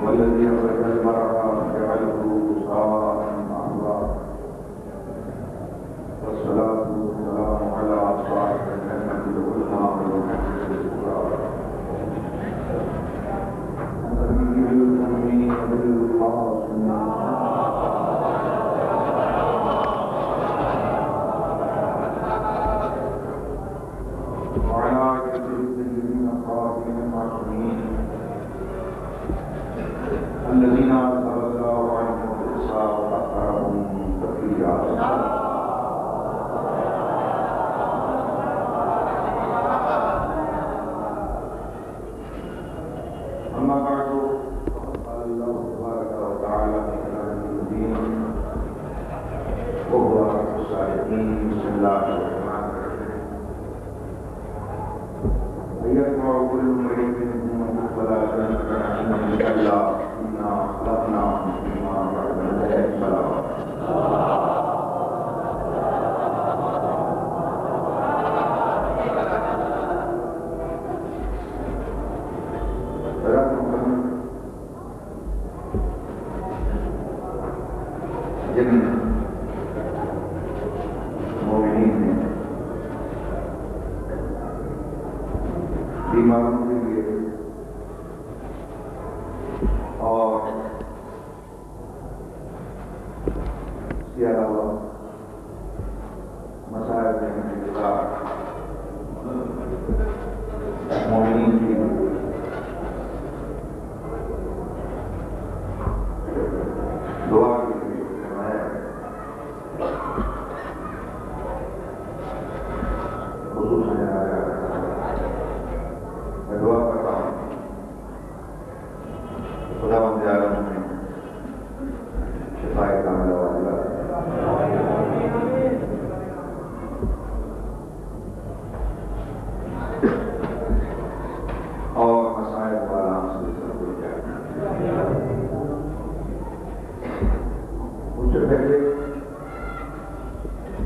والذي أخرج المرعى جعله سواء أحوال والصلاة والسلام على أصحاب الجنة العظمى والمحسن الكبرى نبي الأمين بالقاسم وعلى جديد الخاتم المعصومين الذين أرسل الله عنهم الإحسان وأكرمهم تقيا أما بعد قال الله تبارك وتعالى في كلامه المبين وهو أحد الصالحين بسم الله الرحمن الرحيم أيتبع كل امرئ منهم ضلالة فنحن كلا إنا خلقناهم مما بعد فلا جن مومنین نے بیماروں کے لیے اور اس کے علاوہ مسائل دینے کے بعد مومنین کی دعا کے لیے میں دعا کرتا ہوں خداوند عالم میں شفائے کاملہ والا اور مسائل والا ہم سے سب ہو جائے. اس سے پہلے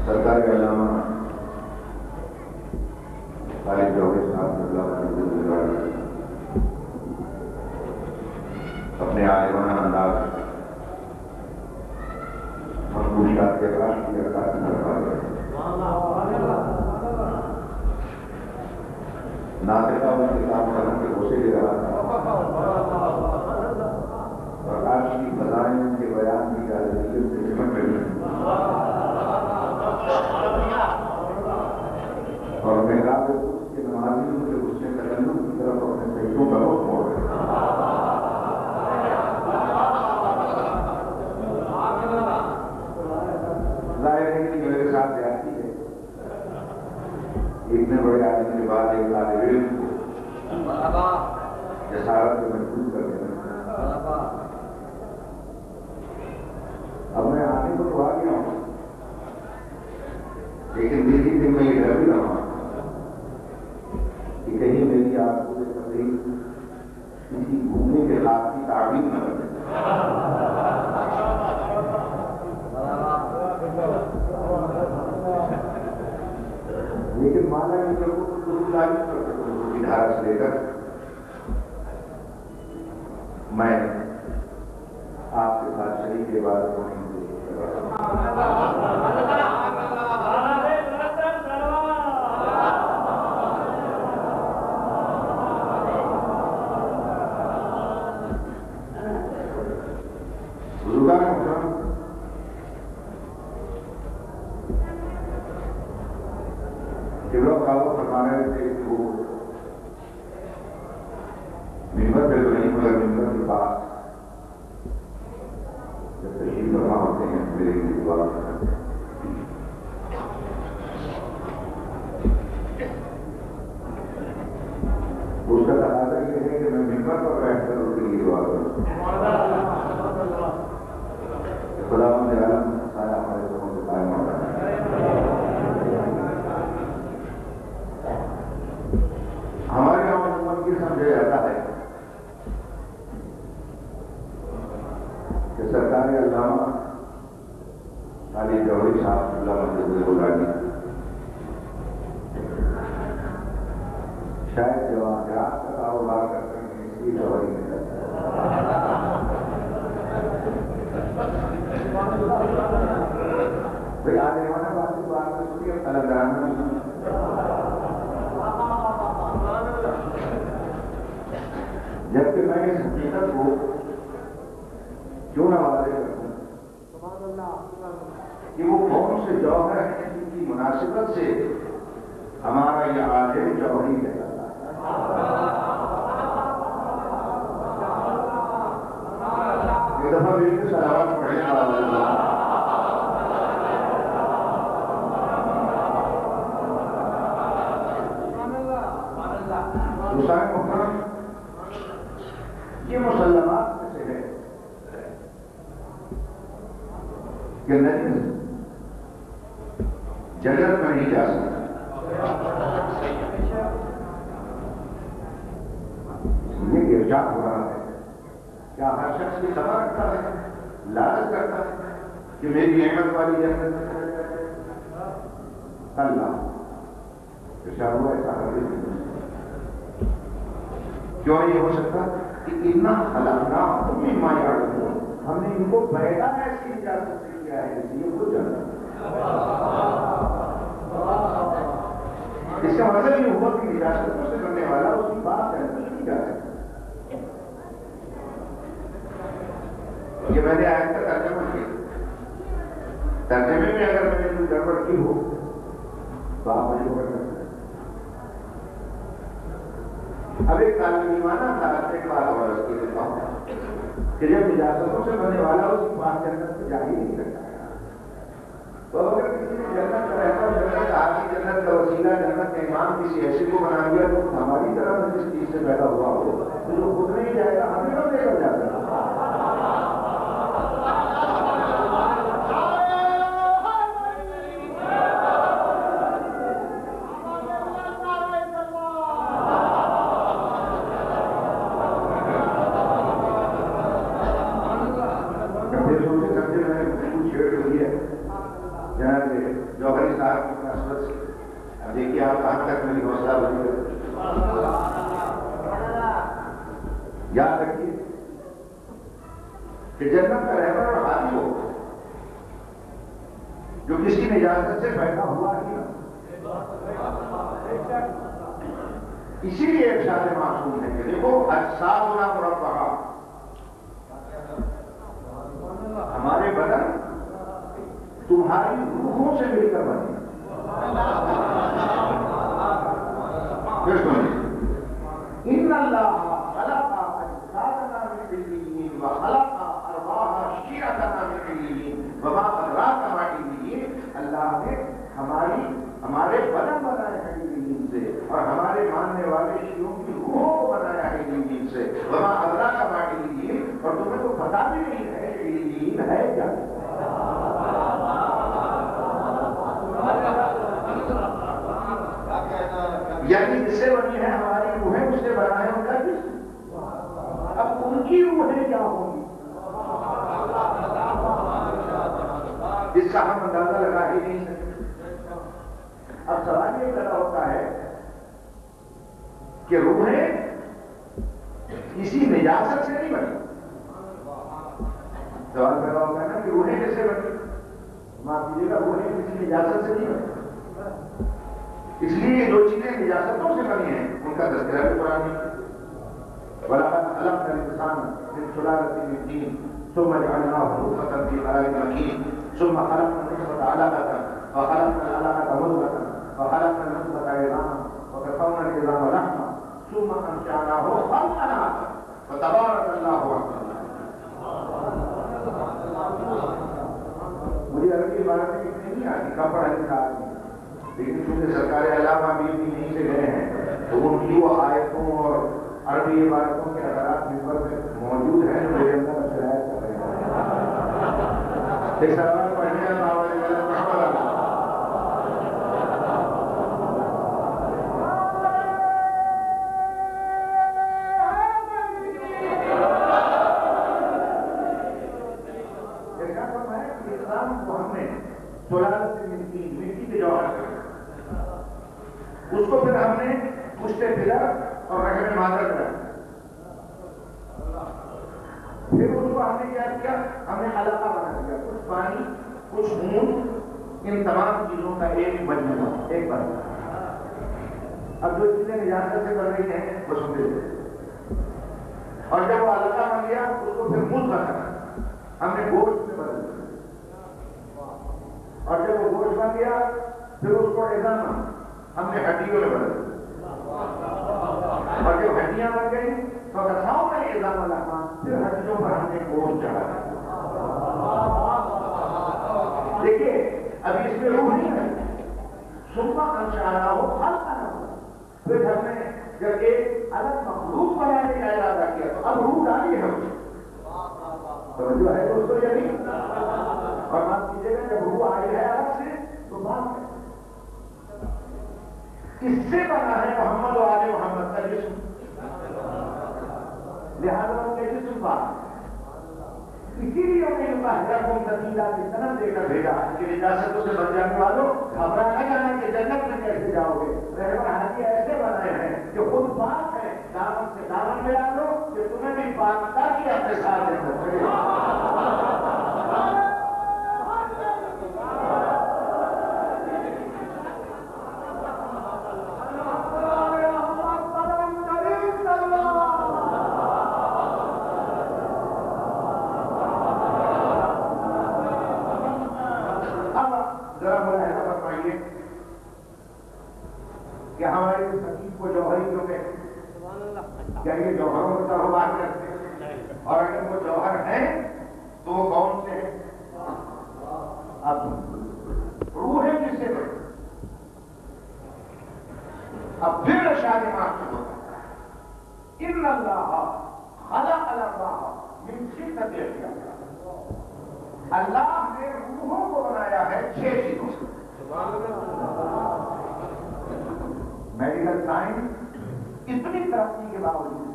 سرکار علامہ طالب جوہر صاحب اللہ علیہ اپنے عالمانہ انداز منقوشات کے پاس کی عکاسی کروا گئے. ناطقہ ان کے کام کرنے کے غصے لے رہا تھا اور آج کی فضائیں کے بیان کی جازیت سے سمجھ رہی ہیں اور محراب اس کے نمازیوں کے غصے تکلم کی طرف اپنے سجدوں کا رخ موڑ رہے ہیں. ظاہر ہے کہ میرے ساتھ زیادتی ہے. اتنے بڑے آدمی کے بعد ایک طالب علم کو جسارت کو محفوظ کر دینا. اب میں آنے کو تو آ گیا ہوں لیکن دل دن میں یہ ڈر بھی رہا ہوں کہ کہیں میری آپ کو تقریب کسی گھومنے کے خاص کی تعبیر نہ بنے. لیکن مانا یہ کی دھارا سے لے کر میں آپ کے ساتھ شریک کے بعد فرمانے سے وہ ممبر پہ تو نہیں مگر ممبر کے پاس جب تشریف فرما ہوتے ہیں میرے لیے دعا کرتے ہیں. اس کا تقاضا یہ ہے کہ میں ممبر پر بیٹھ کر اس کے لیے دعا کروں. خداوند عالم سایہ ہمارے سبوں سے قائم ہوتا ہے. ہمارے یہاں عموماً یہ سمجھا جاتا ہے ہمارے علامہ علی جوہری صاحب اللہ مجدد شاید جواہرات کا کاروبار کرتے ہیں، اس کی جوہری میں بھائی آنے والا بات کی بات میں سنیے تلنگانہ میں جبکہ میں اس حقیقت کو کیوں نہ واضح کروں کہ وہ کون سے جوہر ہیں جن کی مناسبت سے ہمارا یہ عالم جوہری کہلاتا ہے۔ ایک دفعہ میری سلامت پڑھنے والا دوستان محترم، یہ مسلمات میں سے ہے کہ نہیں جنت میں نہیں جا سکتا۔ یہ ارشاد ہو رہا ہے، کیا ہر شخص کی خبر رکھتا ہے، لالچ کرتا ہے کہ میری نعمت والی جنت اللہ ارشاد ہوا ایسا حدیث کیوں نہیں ہو سکتا کہ اتنا خلقنا مما یعلمون، ہم نے ان کو پیدا ایسی اجازت سے کیا ہے اس لیے وہ جانتا۔ اس کا مطلب یہ ہوا کہ اجازتوں سے کرنے والا اس کی بات کرنے نہیں جا سکتا۔ یہ میں نے آیت کا ترجمہ کیا، ترجمے میں اگر میں نے کوئی گڑبڑ کی ہو تو آپ مجھے پکڑ سکتے ہیں۔ اب ایک تعلیمانہ انداز سے ایک بات اور اس کی دیتا ہوں کہ جب اجازتوں سے بننے والا اس کی بات جنت سے جا ہی نہیں سکتا ہے، تو اگر کسی نے جنت کا رہتا جنت کا آدمی جنت کا وسیلہ جنت کا امام کسی ایسے کو بنا دیا تو ہماری طرح سے جس چیز سے پیدا ہوا ہو تو جو خود نہیں جائے گا ہمیں کب لے کر جاتا ہے۔ جوہری صاحب کی مناسبت سے اب دیکھیے آپ کہاں تک میری حوصلہ بنی ہے۔ یاد رکھیے کہ جنت کا رہبر اور حامی ہو جو کسی نے اجازت سے پیدا ہوا ہی نہ، اسی لیے ارشاد معصوم ہے کہ دیکھو اجسادنا مربعہ، ہمارے بدن تمہاری روحوں سے مل کر بنے۔ ان اللہ خلق اجسادنا من علین وخلق ارواح شیعتنا من علین وما ادراک ما علین، اللہ نے ہمارے بدن بنائے ہیں علین سے اور ہمارے ماننے والے شیعوں کی روحوں کو بنایا ہے علین سے، وما ادراک ما علین، اور تمہیں تو پتہ بھی نہیں ہے کہ علین ہے کیا۔ یعنی جس سے بنی ہے ہماری روحیں، اس سے بنا ہے ان کا جسم، اب ان کی روحیں کیا ہوں گی جس کا ہم اندازہ لگا ہی نہیں سکتے۔ اب سوال یہ پیدا ہوتا ہے کہ روحیں کسی نجاست سے نہیں بنی، سوال پیدا ہوتا ہے نا کہ روحیں کیسے بنی، معاف کیجیے گا، روحیں کسی نجاست سے نہیں بنی، اس لیے جو چیزیں نجاستوں سے بنی ہیں ان کا تذکرہ بھی قرآن میں وَلَقَدْ خَلَقْنَا الْإِنسَانَ مِنْ سُلَالَةٍ مِنْ طِينٍ ثُمَّ جَعَلْنَاهُ نُطْفَةً فِي قَرَارٍ مَكِينٍ ثُمَّ خَلَقْنَا النُّطْفَةَ عَلَقَةً فَخَلَقْنَا الْعَلَقَةَ مُضْغَةً فَخَلَقْنَا الْمُضْغَةَ عِظَامًا فَكَسَوْنَا الْعِظَامَ لَحْمًا ثُمَّ أَنشَأْنَاهُ خَلْقًا آخَرَ فَتَبَارَكَ اللَّهُ أَحْسَنُ۔ مجھے عربی عبارت نہیں آتی، کپڑ ہے لیکن چونکہ سرکار علامہ بھی نہیں سے گئے ہیں تو ان کی وہ آیتوں اور عربی عبارتوں کے اثرات ممبر میں موجود ہیں جو میرے اندر شرائط کر رہے ہیں۔ ایک سوال پڑھنے کا اور رحم معذرت کر. پھر اس کو ہم نے کیا کیا؟ ہم نے حلقہ بنا دیا. کچھ پانی کچھ خون ان تمام چیزوں کا ایک مجموعہ ایک بنا. اب جو چیزیں نجاست سے بن رہی ہیں وہ سنتے تھے. اور جب وہ حلقہ بن گیا اس کو پھر مجھ بنا ہم نے گوشت میں بدل دیا. اور جب وہ گوشت بن گیا پھر اس کو عظام ہم نے ہڈیوں میں بدل دیا. اور جب ہڈیاں بن گئی تو کساؤں کا عظام لگا پھر ہڈیوں پر ہم نے گوشت چڑھا. دیکھیے ابھی اس میں روح نہیں ہے. صبح انشاءاللہ ہو ہلکا نہ ہو. پھر ہم نے جب ایک الگ مخلوق بنانے کا ارادہ کیا تو اب روح ڈالی ہے ہم توجہ ہے دوستو یا نہیں؟ اور بات کیجیے گا جب روح آئی ہے الگ سے تو بات ہے کس سے بنا ہے محمد و آل محمد کا جسم. لہذا ان کے جسم بات اسی لیے انہیں مطالعہ کو نتیجہ کی طرف دے کر بھیجا کہ نجاستوں سے بچ جانے والوں گھبرا نہ جانا کہ جنت میں کیسے جاؤ گے. رہبر حاجی ایسے بنائے ہیں کہ خود پاک ہے دامن سے دامن میں ڈالو کہ تمہیں بھی پاکتا کی اپنے ساتھ جنت کرے. کہ ہمارے حقیق کو جوہری کیوں کہتے ہیں؟ کیا یہ جوہروں کا کاروبار کرتے ہیں؟ اور اگر وہ جوہر ہیں تو وہ کون سے ہیں؟ اب روح ہے کس سے بڑھتی. اب پھر ارشاد امام کی ہوتا ہے ان اللہ خلق الارواح من ستۃ اشیاء. اللہ نے روحوں کو بنایا ہے 6 چیزوں سے. میڈیکل سائنس اتنی ترقی کے باوجود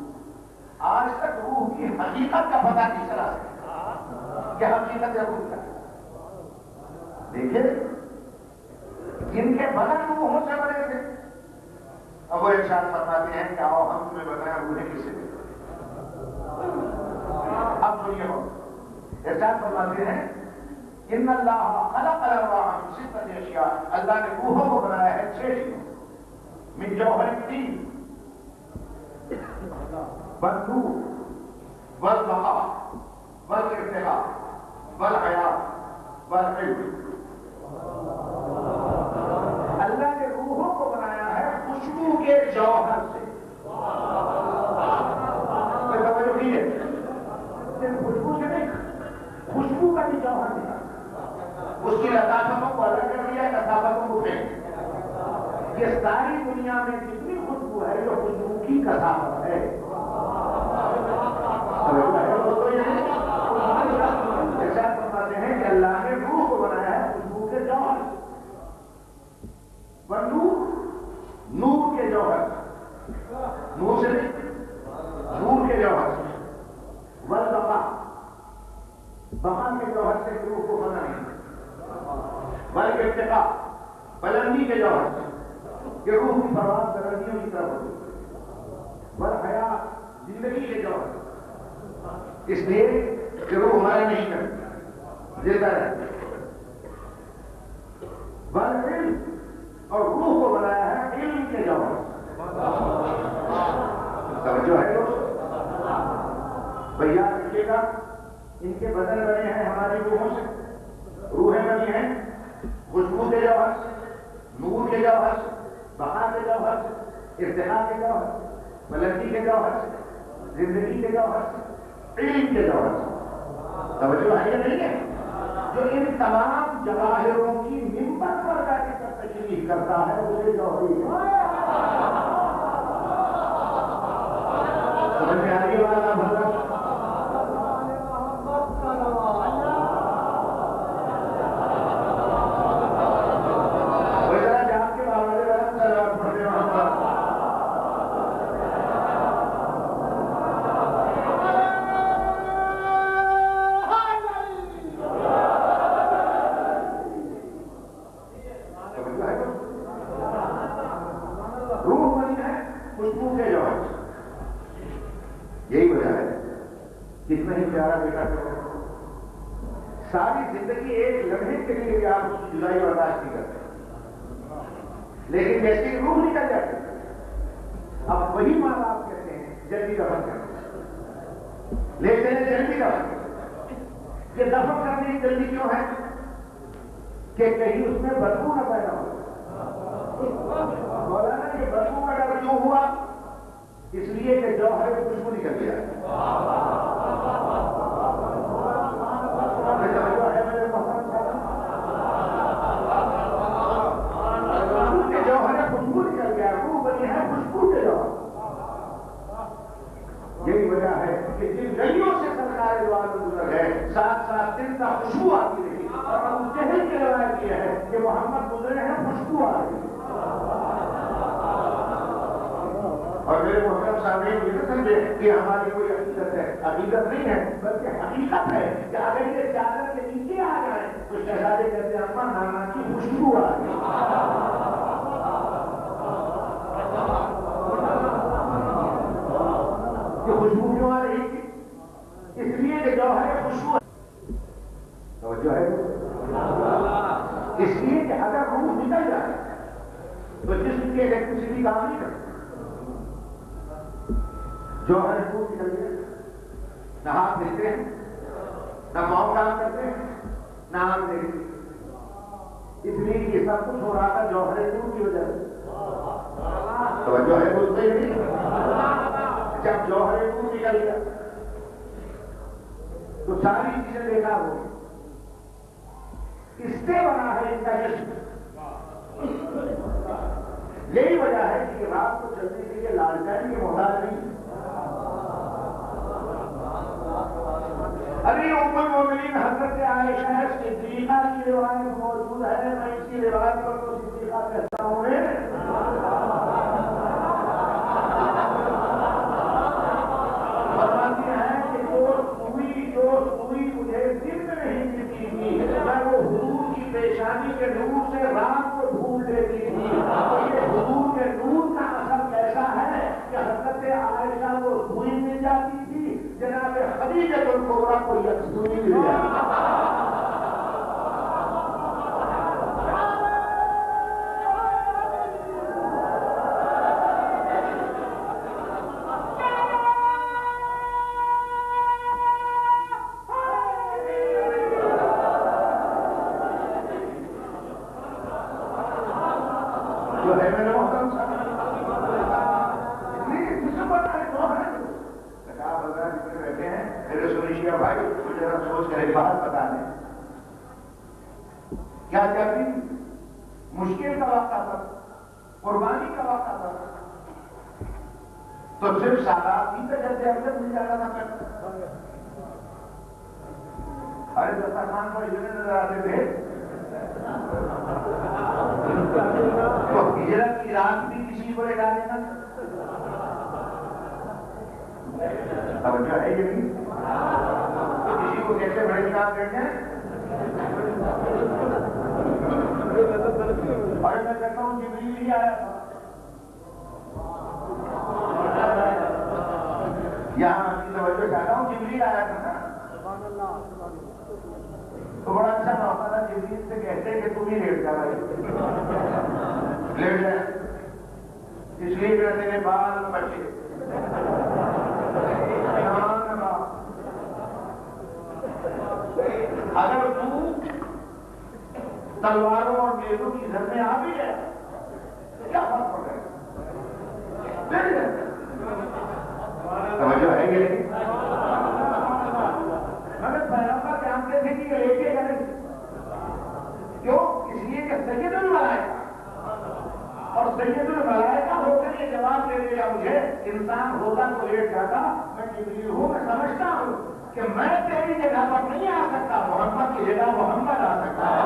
آج تک روح کی حقیقت کا پتہ نہیں چلا سکتا. کیا حقیقت ہے روح کا؟ دیکھیے جن کے بدن روحوں سے بنے تھے اب وہ ارشاد فرماتے ہیں کہ آؤ ہم تمہیں بتائیں روحیں کس سے بنے. اب سنیے ہو ارشاد فرماتے ہیں ان اللہ خلق الارواح من ستۃ اشیاء. اللہ نے روحوں کو بنایا ہے 6 چیزوں من جوہر الدین والنور والبقاء والارتقاء والحیات والعلم. اللہ نے روحوں کو بنایا ہے خوشبو کے جوہر سے. توجہ کیجیے صرف خوشبو سے نہیں خوشبو کا بھی جوہر دیا. اس کی لطافتوں کو الگ کر دیا کثافتوں کو پھینک. یہ ساری دنیا میں جتنی خوشبو ہے جو خوشبو کی کثافت ہے. ایسا فرماتے ہیں کہ اللہ نے روح کو بنایا ہے خوشبو کے جوہر. والنور نور کے جوہر نور سے نہیں نور کے جوہر سے. والبقاء بقا کے جوہر سے روح کو بنایا. والارتقاء بلندی کے جوہر سے کہ روح کی پرواز بلندیوں کی طرف ہوتی. والحیات زندگی کے جوہر اس لیے کہ روح ہمارا نہیں کرتی زندہ رہتی. والعلم اور روح کو بنایا ہے علم کے جوہر. توجہ ہے دوست بھیا دیکھیے گا ان کے بدن بنے ہیں ہماری روحوں سے. روحیں بنی ہیں خوشبو کے جوہر سے نور کے جوہر سے بقا کے جوہر سے ارتقاء کے جوہر سے بلندی کے جوہر سے زندگی کے جوہر سے علم کے جوہر سے. توجہ ہے یا نہیں ہے؟ جو ان تمام جواہروں کی منبر پر جا کے تشریح کرتا ہے اسے جوہری ہے. سمجھ میں آگے والا بھلا روح یہی وجہ ہے کتنا ہی پیارا بیٹا کرو، ساری زندگی ایک لمحے کے لیے بھی آپ اس کی جدائی برداشت نہیں کرتے، لیکن جیسی روح نکل جاتی ہے اب وہی ماں باپ کہتے ہیں جلدی دفن کریں، لیتے ہیں جلدی دفن کریں۔ یہ دفن کرنے کی جلدی کیوں ہے کہ کہیں اس میں بدبو نہ پیدا ہو۔ مولانا یہ بدبو کا ڈر کیوں ہوا؟ اس لیے کہ جوہر میں خوشبو نکل گیا ہے۔ جوہر خوشبو نکل گیا، روح بنی ہے خوشبو کے جوہر۔ یہی وجہ ہے کہ جن گلیوں سے سرکار دو عالم گزر گئے ساتھ ساتھ دن کا خوشبو آتی رہی، اور ابو جہل کی روایت یہ ہے کہ محمد گزرے ہیں خوشبو آ رہی۔ اور میرے محترم صاحب یہ نہیں سمجھے کہ ہماری کوئی عقیدت ہے، عقیدت نہیں ہے بلکہ حقیقت ہے کہ اگر یہ چادر کے نیچے آ جائیں تو شہزادے کہتے ہیں اماں نانا کی خوشبو آ رہی۔ یہ خوشبو کیوں آ رہی تھی؟ اس لیے کہ جوہر خوشبو توجہ ہے، اس لیے کہ اگر روح نکل جائے تو جسم کی الیکٹریسٹی کام نہیں کرتی۔ جوہر خوب نکل گیا، نہ ہاتھ دیکھتے ہیں، نہ پاؤں کام کرتے ہیں، نہ آنکھ دیکھتے ہیں۔ اس لیے یہ سب کچھ ہو رہا تھا جوہر خوب کی وجہ سے۔ توجہ ہے بولتے ہی نہیں۔ جب جوہر خوب نکل گیا تو ساری چیزیں بیکار ہو گئی۔ اس سے بنا ہے ان کا جسم۔ یہی وجہ ہے کہ رات کو چلنے کے لیے لالٹین کے محتاج نہیں۔ ابھی ام المومنین حضرت عائشہ صدیقہ کی روایت موجود ہے، میں اس کی روایت پر تو صدیقہ کہتا ہوں۔ فرماتی ہیں کہ جو سوئی مجھے دن میں نہیں ملتی تھی میں وہ حضور کی پیشانی کے نور سے رات کو ڈھونڈ لیتی تھی۔ تو یہ حضور کے نور کا اثر کیسا ہے کہ حضرت عائشہ کو سوئی مل جاتی تھی، جناب خدیجہ الکبریٰ کو یکسوئی مل جاتی تھی۔ کیا کرتی مشکل کا وقت آتا قربانی کا وقت آتا تو صرف سادات ہی پہ جیسے اکثر مل جاتا تھا۔ ارے دسترخوان پر یہ نظر آتے تھے تو ہجرت کی رات بھی کسی کو لے ڈالے نا۔ توجہ ہے یہ نہیں تو کسی کو کیسے بڑے کام کرتے ہیں۔ اور میں کہتا ہوں جبریل ہی آیا تھا یہاں کی توجہ چاہتا ہوں، جبریل آیا تھا نا تو بڑا اچھا موقع تھا۔ جبریل سے کہتے کہ تم ہی لیٹ جا بھائی، لیٹ جائے، اس لیے کہ تیرے بال بچے اگر تو تلواروں اور نیزوں کی زد میں آ بھی ہے تو کیا فرق پڑ رہا ہے؟ توجہ ہے کہ نہیں؟ مگر پیغمبر جانتے تھے کہ یہ لیٹے گا نہیں، کیوں؟ اس لیے کہ سید الملائکہ اور سید الملائکہ ہو کر یہ جواب دے دیا مجھے، انسان ہوتا تو لیٹ جاتا، میں جبریل ہوں، میں سمجھتا ہوں کہ میں تیری جگہ پر نہیں آ سکتا، محمد کی جگہ محمد آ سکتا ہے۔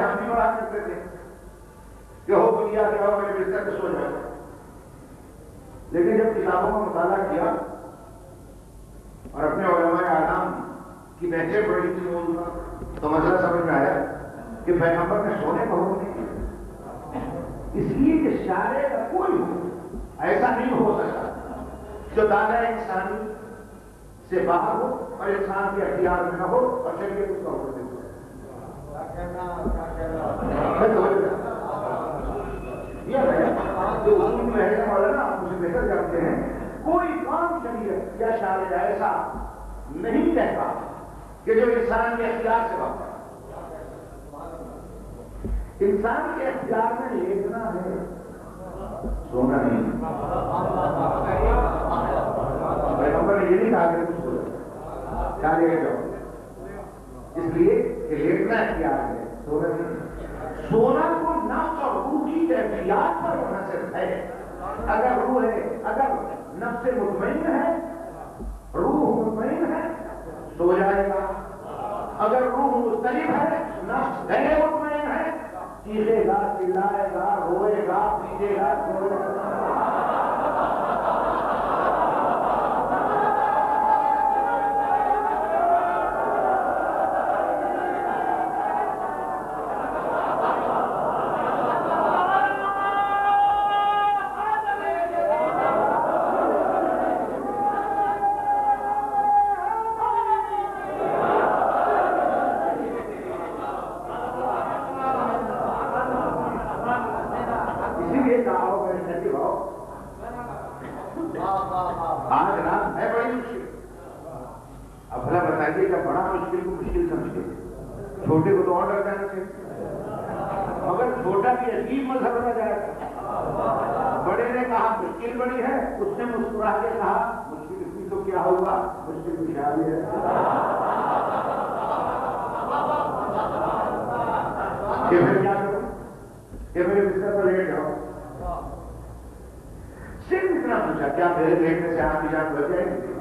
ہم بھی بڑا کرتے تھے کہ ہو دنیا کے ہو میرے بستر پہ سو جائے. لیکن جب کتابوں کا مطالعہ کیا اور اپنے علماء اعلام کی بحثیں پڑھی تھی موضوع تو مسئلہ سمجھ میں آیا کہ پیغمبر نے سونے کا حکم نہیں کیا. اس لیے کہ شارع کا کوئی ایسا نہیں ہو سکتا جو دادا انسانی سے باہر ہو اور انسان کے اختیار میں نہ ہو اور شریعت اس کا حکم دے. جو اصول میں رہنے والا نا آپ مجھے بہتر جانتے ہیں کوئی کام شریعت یا شارع ایسا نہیں کہتا کہ جو انسان کے اختیار سے باہر. انسان کے اختیار میں لیٹنا ہے سونا نہیں. پیغمبر نے یہ نہیں کہا کہ تم سو جاؤ کیا لے جاؤ اس لیے کہ لیٹنا اختیار ہے سونا نہیں. سونا کو نفس اور روح کی کیفیات پر منحصر ہے. اگر روح ہے اگر نفس مطمئن ہے روح مطمئن ہے سو جائے گا. اگر روح مضطرب ہے نفس غیر مطمئن ہے چیخے گا چلائے گا روئے گا پیٹے گا چھوڑے گا. آج رات ہے بڑی مشکل. اب بھلا بتائیے کہ بڑا مشکل کو مشکل سمجھتے چھوٹے کو تو اور ڈر جانا چاہیے. مگر چھوٹا بھی عجیب مذہب بنا جائے گا. بڑے نے کہا مشکل بڑی ہے اس نے مسکرا کے کہا مشکل اس کی تو کیا ہوگا مشکل کی شادی ہے. کہ پھر کیا کروں کہ میرے بستر پر لیٹ جاؤ. صرف اتنا پوچھا کیا میرے لیٹنے سے آپ کی جان بچ جائے گی.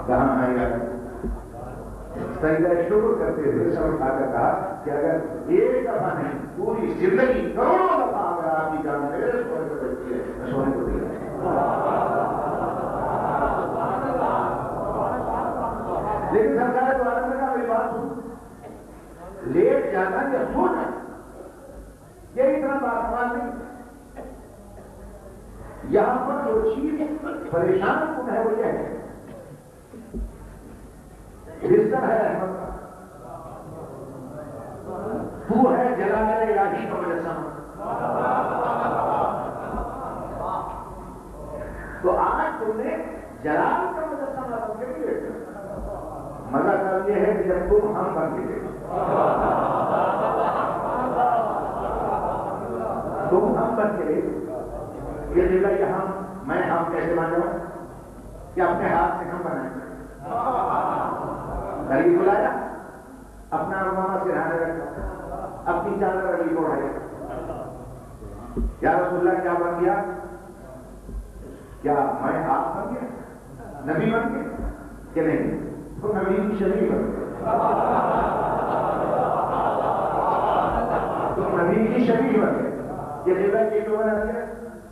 کہاں آئے گا سجدہ شکر کرتے ہوئے سب اٹھا کر کہا کہ اگر ایک دفعہ نہیں پوری زندگی کروڑوں دفعہ اگر آپ کی جان میرے سونے کو بچتی ہے میں سونے کو دیا. لیکن سرکار تو عالم کا میری بات سن لیٹ جانا یا سو جانا یہ اتنا بات نہیں. یہاں پر جو چیز پریشان کن ہے وہ یہ ہے بستر ہے احمد کا تو ہے جلال الہی کا مجسمہ. تو آج تم نے جلال کا مجسمہ بن کے بھی مزہ کر یہ ہے کہ جب تم ہم بن کے تم ہم بن کے یہ جگہ یہاں میں ہم کیسے مان جاؤں کہ اپنے ہاتھ سے ہم بنائیں. غریب بلایا اپنا امامہ سے رہنے رکھا اپنی چادر علی کو اڑائی. یا رسول اللہ کیا بن گیا کیا میں ہاتھ بن گیا نبی بن گیا کہ نہیں تو نبی کی شبیہ بن گیا. تو نبی کی شبیہ بن گیا. یہ جگہ یہ جو بنا دیا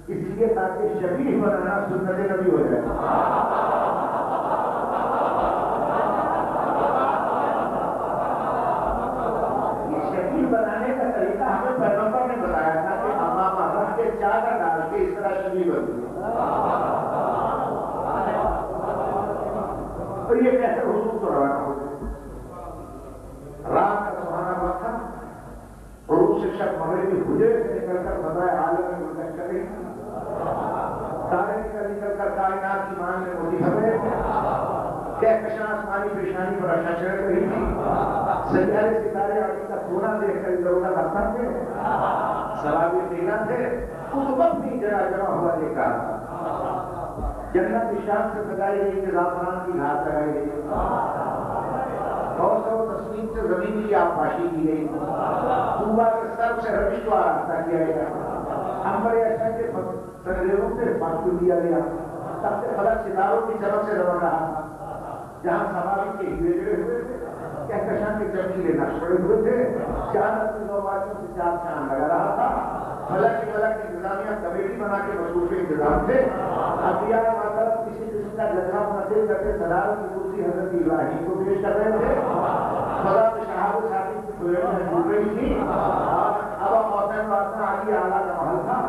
اس لیے تاکہ شبیہ بنانا سنت نبی ہو جائے. یہ شبیہ بنانے کا طریقہ ہمیں پیغمبر نے بتایا تھا کہ امامہ رکھ کے چادر ڈال کے اس طرح شبیہ بنتی ہے. اور یہ کیسے حضور تو روانہ ہو گئے. رات کا سہانا وقت تھا عروج سے شب مغربی حجرے سے نکل کر فضائے عالم میں منتشر کریں سارے نکل کر کائنات کی مان میں موجود ہوئے. کہکشاں آسمانی پیشانی پر اشعہ چڑھ رہی تھی. سیارے ستارے علی کا سونا دیکھ کر ادھر ادھر ہنستے تھے. سوابی مینا تھے اس وقت بھی جمع ہوا دیکھا. جنت کی شان سے سجائی گئی کہ زعفران کی گھاس لگائی گئی. بہت سو تصویر سے زمین کی آبپاشی کی گئی. صوبہ کے سر سے روش کو آراستہ کیا گیا. امبر اشعہ کے سرزیروں سے پاسو دیا گیا. تب سے فلک ستاروں کی چمک سے زبر رہا تھا. جہاں سوابی کے ہیرے جڑے ہوئے تھے کہکشاں کے چمکیلے نقش پڑے ہوئے تھے، چاند اپنی نوباتیوں سے چار چاند لگا رہا تھا، فلک کی فلک انتظامیہ کمیٹی بنا کے مصروف انتظام تھے، انبیاء معذرت کسی قسم کا جذبہ منعقد کر کے صدارت کی کرسی حضرت ابراہیم کو پیش کر رہے تھے، خدا کے شہاب ساتھی کی فلیٹ میں ڈوب رہی تھی، اور اب موسم واسطہ علی اعلیٰ کا محل تھا،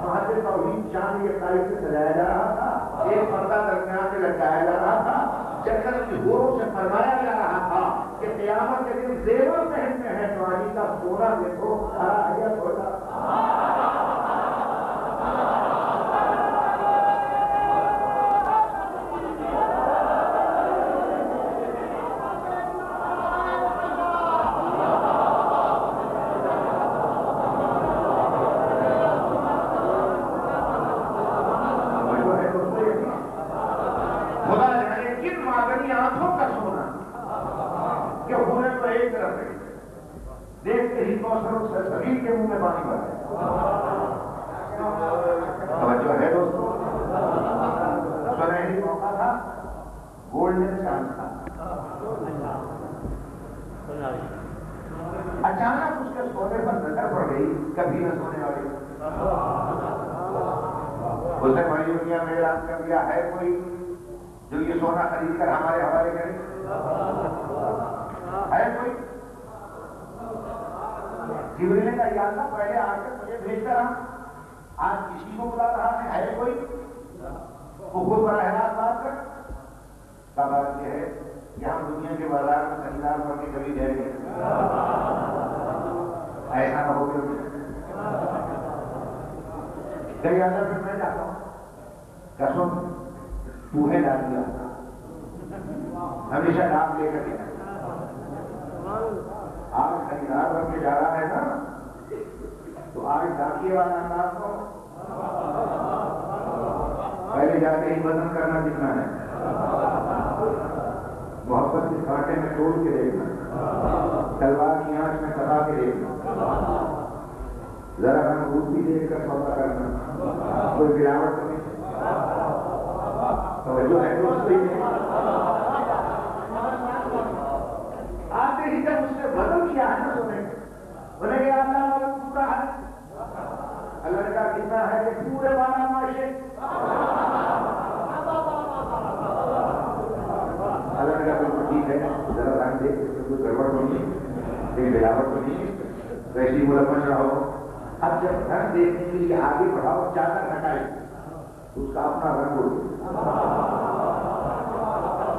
وہاں سے توحید شان کی تاریخ سے سجایا جا رہا تھا، ایک پردہ درمیان سے لٹکایا جا رہا تھا، چکر کی حوروں سے فرمایا جا رہا تھا کہ قیامت کے دن زیور پہننے ہیں تو علی کا سونا دیکھو ہرا ہے چھوٹا۔ دیکھتے ہی سبھی کے منہ میں پانی بھر توجہ ہے دوستوں، سنہری موقع تھا، گولڈن چانس تھا، اچانک اس کے سونے پر نظر پڑ گئی، کبھی نہ سونے والی، اس نے بڑی دنیا میں اعلان کر دیا ہے کوئی جو یہ سونا خرید کر ہمارے حوالے کرے؟ ہے کوئی؟ جبریل نے کہا یا اللہ پہلے آ کے مجھے بھیج کر آج کسی کو بلا رہا ہے کوئی؟ وہ خود براہ راست بات کر، بات یہ ہے کہ ہم دنیا کے بازار میں خریدار بن کے کبھی گئے گئے ایسا نہ ہو کہ کئی اندر پھر میں جاتا ہوں قسم چوہے ڈال دیا، ہمیشہ ڈاک لے کر گیا، آج خریدار بن کے جا رہا ہے نا تو آج ڈاکیے والا انداز کو پہلے جاتے ہی بدن کرنا سیکھنا ہے، محبت کے کانٹے میں توڑ کے دیکھنا، تلوار کی آنکھ میں کتا کے دیکھنا، ذرا روپ بھی دیکھ کر سودا کرنا، کوئی گراوٹ تو نہیں توجہ ہے آتے ہی جب اس نے بدل کیا ہے نا سونے بولے گا اللہ والا پورا ہے، اللہ نے کہا کتنا ہے کہ پورے والا معاشے، اللہ نے کہا بالکل ٹھیک ہے، ذرا رنگ دیکھ کوئی گڑبڑ تو نہیں، کوئی ملاوٹ تو نہیں، ویسی ملمس رہو۔ اب جب رنگ دیکھنے کے لیے آگے بڑھاؤ چادر ہٹائے اس کا اپنا رنگ ہو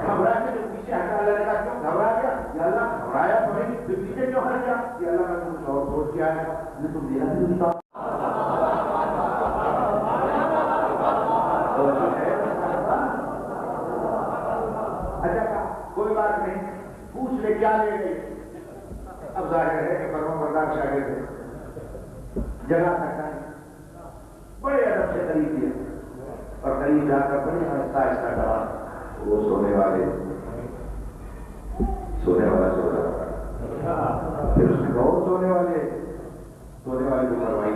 گھبرا کے جو پیچھے ہٹا، اللہ نے کہا کیوں گھبرا گیا؟ یا اللہ گھبرایا تو نہیں، پھر پیچھے کیوں ہٹ گیا؟ یا اللہ میں کچھ اور سوچ کے آیا میں تو میرا بھی نہیں تھا۔ اچھا کوئی بات نہیں، پوچھ لے کیا لے گئے؟ اب ظاہر ہے کہ فرما بردار شاگرد ہے، جگہ تک آئے، بڑے ادب سے قریب کیا اور قریب جا کر بڑے آہستہ آہستہ ڈرا، وہ سونے والا سو رہا، پھر اس نے کہا سونے والے کو کروائی،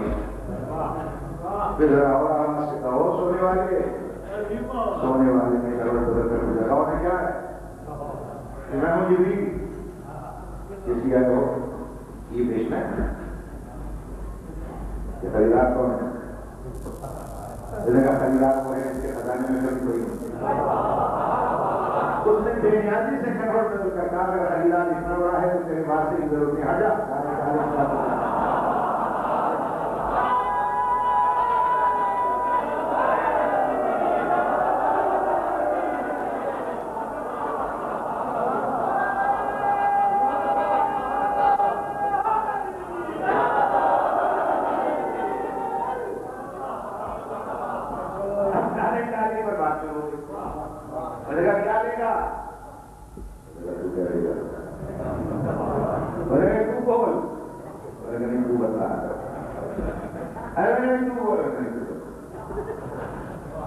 پھر ذرا اور آرام سے کہا سونے والے نے کروڑ بدل کر مجھے کہا نے کیا ہے میں مجھے بھی کسی آئے ہو یہ بیچنا ہے، یہ خریدار کون ہے؟ خریدار کو ہے اس کے خزانے میں کبھی کوئی اس نے بے نیازی سے کروڑ بدل کر کہا اگر خریدار اتنا بڑا ہے تو تیرے بات سے ضرورت نہیں، ہٹا۔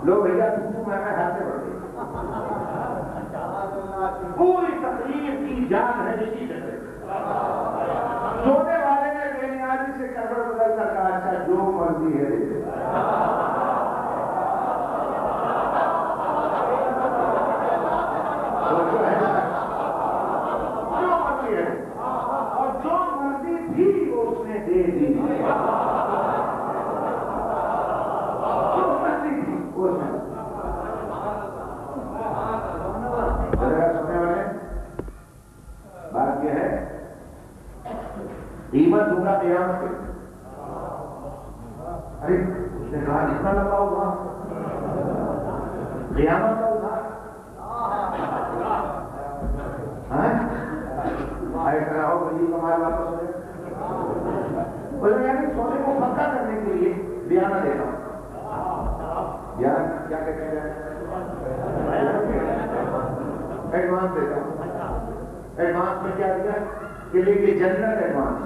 لوگ بھیا میں ہاتھ سے بڑھ گئی، پوری تقریر کی جان ہے اسی طرح سونے والے نے بے نیازی سے کروڑ بدل کر کہا اچھا جو مرضی ہے دے جو مرضی قیمت دوں گا قیامت کے. ارے اس نے کہا اتنا لمبا ہوا قیامت کا ادھار ہو بھائی ہمارے واپس ہو جائے. بولے یعنی سونے کو پکا کرنے کے لیے بیانہ دیتا ہوں. بیانہ کیا کہتے ہیں؟ ایڈوانس دیتا ہوں. ایڈوانس میں کیا دیا کہ لے کے جنت ایڈوانس.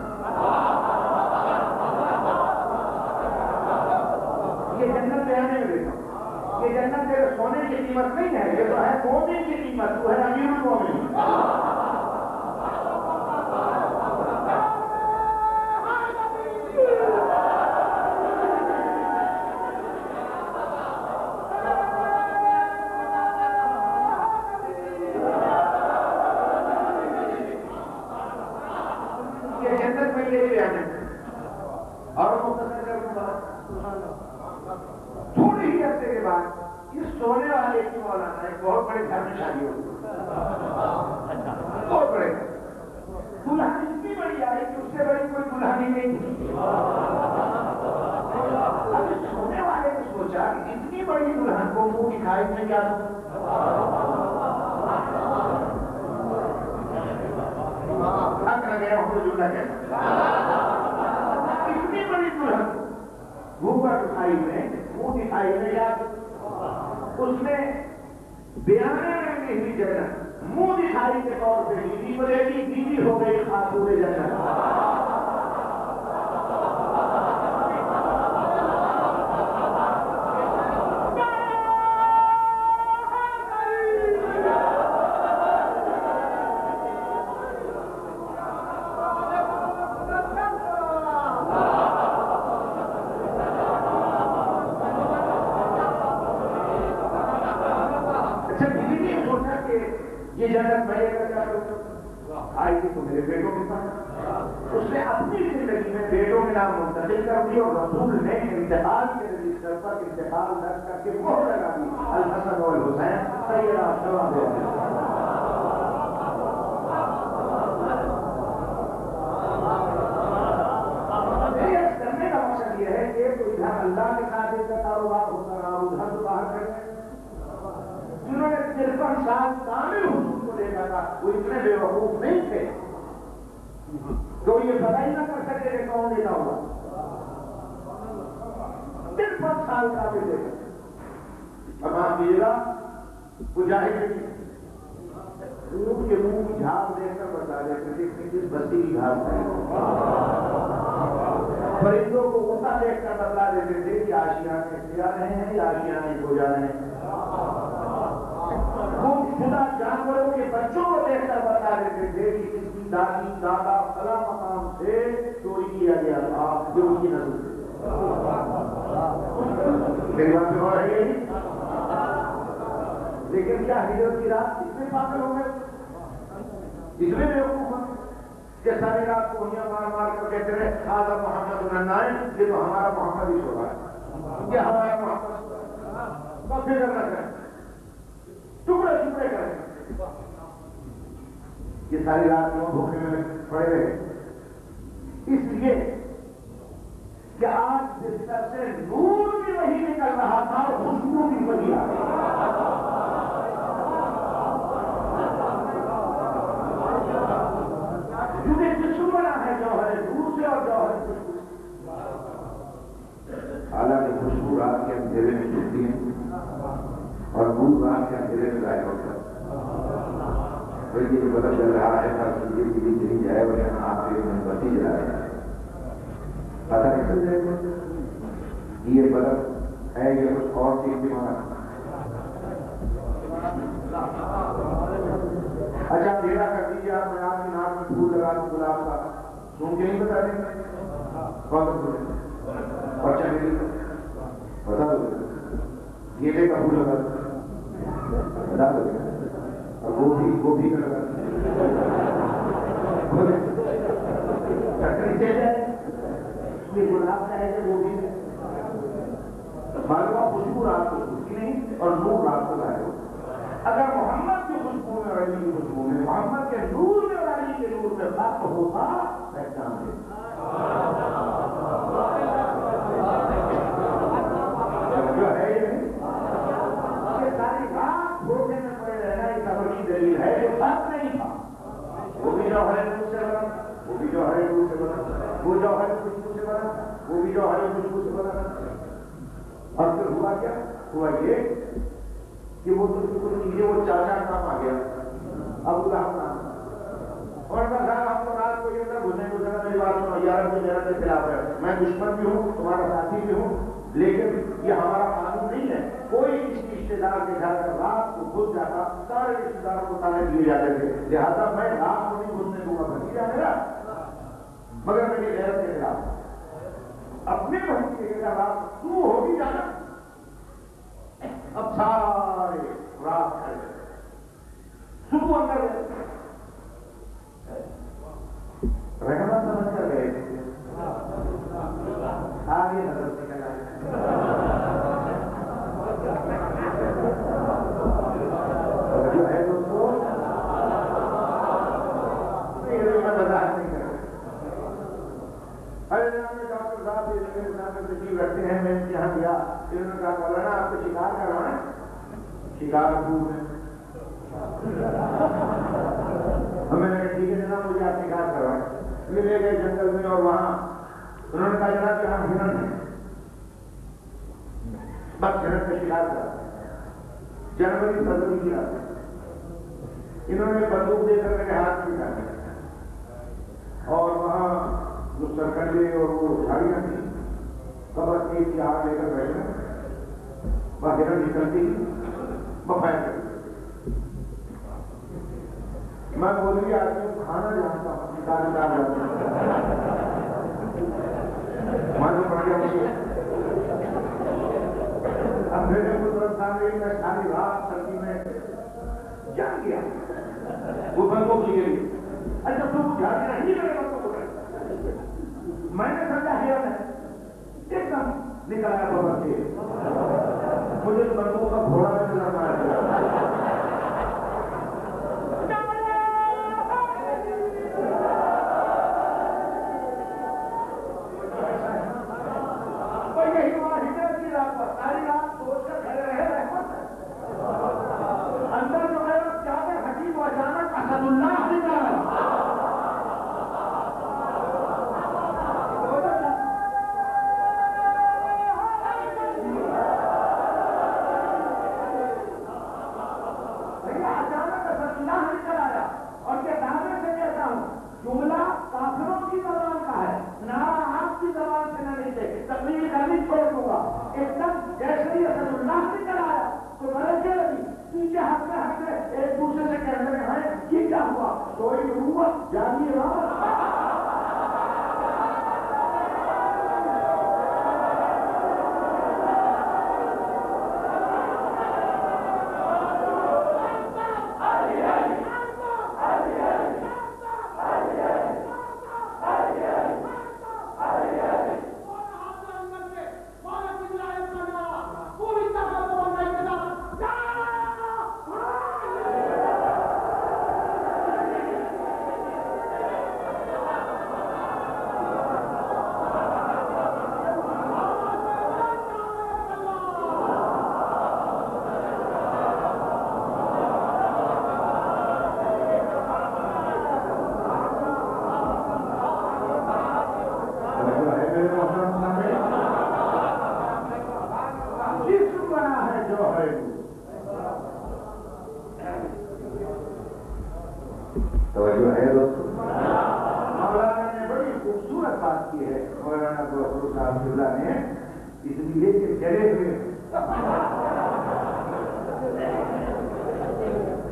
یہ جنت بیانے میں دیتا ہوں. یہ جنت تیرے سونے کی قیمت نہیں ہے, یہ تو ہے مومن کی قیمت. تو ہے امیر المومنین. اور تھوڑے ہی عرصے کے بعد اس سونے والے کی مولانا ایک بہت بڑے گھر میں شادی ہوگی. بہت بڑے دلہن اتنی بڑی آئی کہ اس سے بڑی کوئی دلہن ہی نہیں تھی. اب اس سونے والے نے سوچا کہ اتنی بڑی دلہن کو منہ دکھائی میں کیا دوں. گیا ہوں تو جملہ کہتا اتنی بڑی دلہن گھومر دکھائی میں منہ دکھائی میں یاد اس نے بیانے میں نہیں جنت منہ دکھائی کے طور پہ بیوی بولے گی بیوی ہو گئی خاتون جنت. یہ جنت میں لے کر کیا کروں. آئی تھی تو میرے بیٹوں کے پاس. اس نے اپنی زندگی میں بیٹوں کے نام منتقل کر دیا اور رسول نے انتقال کے رجسٹر پر انتقال درج کر کے مہر لگا دی. الحسن والحسین سیدہ شباب. کرنے کا مقصد یہ ہے کہ ادھر اللہ کے خاطر کا کاروبار ہوتا رہا ادھر تو باہر کر جنہوں نے 53 سال کامل حضور کو دیکھا تھا وہ اتنے بے وقوف نہیں تھے تو یہ پتہ ہی نہ کر سکے کہ کون دیتا ہوگا. 53 سال کامل دیکھا. اب آپ دیجیے گا مجاہد اونٹ کے منہ کی جھاگ دیکھ کر بتا دیتے تھے کہ کس بستی کی گھاس ہے. پرندوں کو غصہ دیکھ کر بتا دیتے تھے کہ آشیانے جا رہے ہیں یا آشیانے کو جا رہے ہیں. خدا جانوروں کے بچوں کو دیکھ کر بتا دیتے تھے کہ اس کی دادی دادا فلاں مقام سے چوری کیا گیا تھا جو ان کی نسل سے. میری بات ہو رہی ہے. لیکن کیا ہجرت کی رات اتنے پاگل ہو گئے اتنے بیوقوف ہیں کہ ساری رات کو مار مار کر کہتے رہے آدھا محمد النائن یہ تو ہمارا محمد ہی سو رہا ہے. یہ ہمارا محمد تو فکر نہ کریں ٹکڑے ٹکڑے کریں. یہ ساری رات لوگ بھوکے میں پڑے رہے اس لیے کہ آج بستر سے نور بھی وہی نکل رہا تھا اور خوشبو بھی وہی آ رہی. کیونکہ جسم بنا ہے جوہر نور سے اور جوہر خوشبو. حالانکہ خوشبو رات کے اندھیرے میں چھپتی ہے اور نور رات کے اندھیرے میں ظاہر ہوتا ہے. یہ پتہ چل رہا ہے تصویر کی بھی چلی جائے اور آپ کے من بتی جا رہے ہیں پتہ نہیں چل جائے گا یہ بلب ہے یہ کچھ اور چیز بھی مانا. اچھا ڈیرا کر دیجیے آپ میں آپ کی نام میں پھول لگا دوں گلاب کا سن کے نہیں بتا دیں گے کون اور چمیلی بتا دو گیلے کا پھول لگا دو بتا دو اور گوبھی کا لگا چکری دے جائے گلاب کا ہے گوبھی میں معلوم خوشبو رات کو خوشی نہیں اور نور رات کو ظاہر ہو. اگر محمد کی خوشبو میں اور علی کی خوشبو میں محمد کے نور میں اور علی کے نور میں فرق ہوتا پہچان دے. وہ بھی جو ہے خوشبو سے بنا تھا. اور پھر ہوا کیا؟ ہوا یہ کہ وہ تو چیزیں وہ چاچا کام آ گیا ابو لہب نام. اور صاحب ہم تو رات کو یہ اندر گھسے میری بات سنو یار مجھے میرا کے خلاف ہے, میں دشمن بھی ہوں تمہارا ساتھی بھی ہوں, لیکن یہ ہمارا قانون نہیں ہے. کوئی کسی رشتے دار کے گھر میں رات کو گھس جاتا, سارے رشتے داروں کو تانے دیے جاتے تھے, لہٰذا میں رات کو نہیں گھسنے دوں گا بھتیجا میرا, مگر میری غیرت کے خلاف اپنے بھتیجے کے خلاف تو ہوگی جانا. اب سارے رات کھڑے صبح اندر رحمت سمجھ کر گئے تھے. آگے نظر نکل آئے جو ہے دوستوں وضاحت نہیں کر رہے. ڈاکٹر صاحب تشریف رکھتے ہیں, میں یہاں گیا, انہوں نے کہا مولانا آپ کو شکار کروانا ہے, شکار دور ہے. ہمیں نے ٹھیک ہے جناب مجھے آپ شکار کروائیں. لے گئے جنگل میں اور وہاں انہوں نے کہا جناب کہ ہم ہرن ہیں, بس ہرن کا شکار کرا. جنوری فروری کی رات انہوں نے بندوق دے کر میرے ہاتھ میں ڈال دیا, اور وہاں جو سرکنڈے اور وہ جھاڑیاں تھیں قبر ایک کی آگ لے کر بیٹھے, وہ ہرن نکلتی بفایا کرتی. میں بولی آدمی کو کھانا جانتا ہوں, شکار جانتا ہوں, میں تو پڑھ گیا مجھے. اب میرے قدرت سامنے میں ساری رات سردی میں جان گیا وہ بندوق لیے گئی. اچھا تو جانا نہیں میرے بندوق کو, میں نے سمجھا ہرن ہے, ایک دم نکل آیا بابا سے, مجھے تو بندوق کا گھوڑا میں نظر آیا.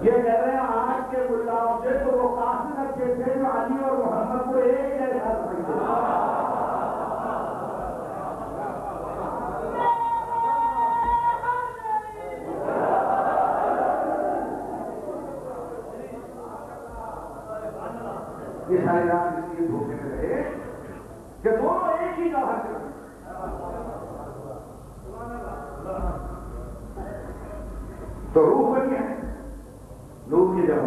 یہ کہہ رہے ہیں آج کے ملاؤں سے تو وہ کافی اچھے تھے جو علی اور محمد کو ایک جیسا سمجھتے. یہ ساری رات اس لیے دھوکے میں رہے کہ دونوں ایک ہی جگہ سے تو روح بنی ہے, روح کی جگہ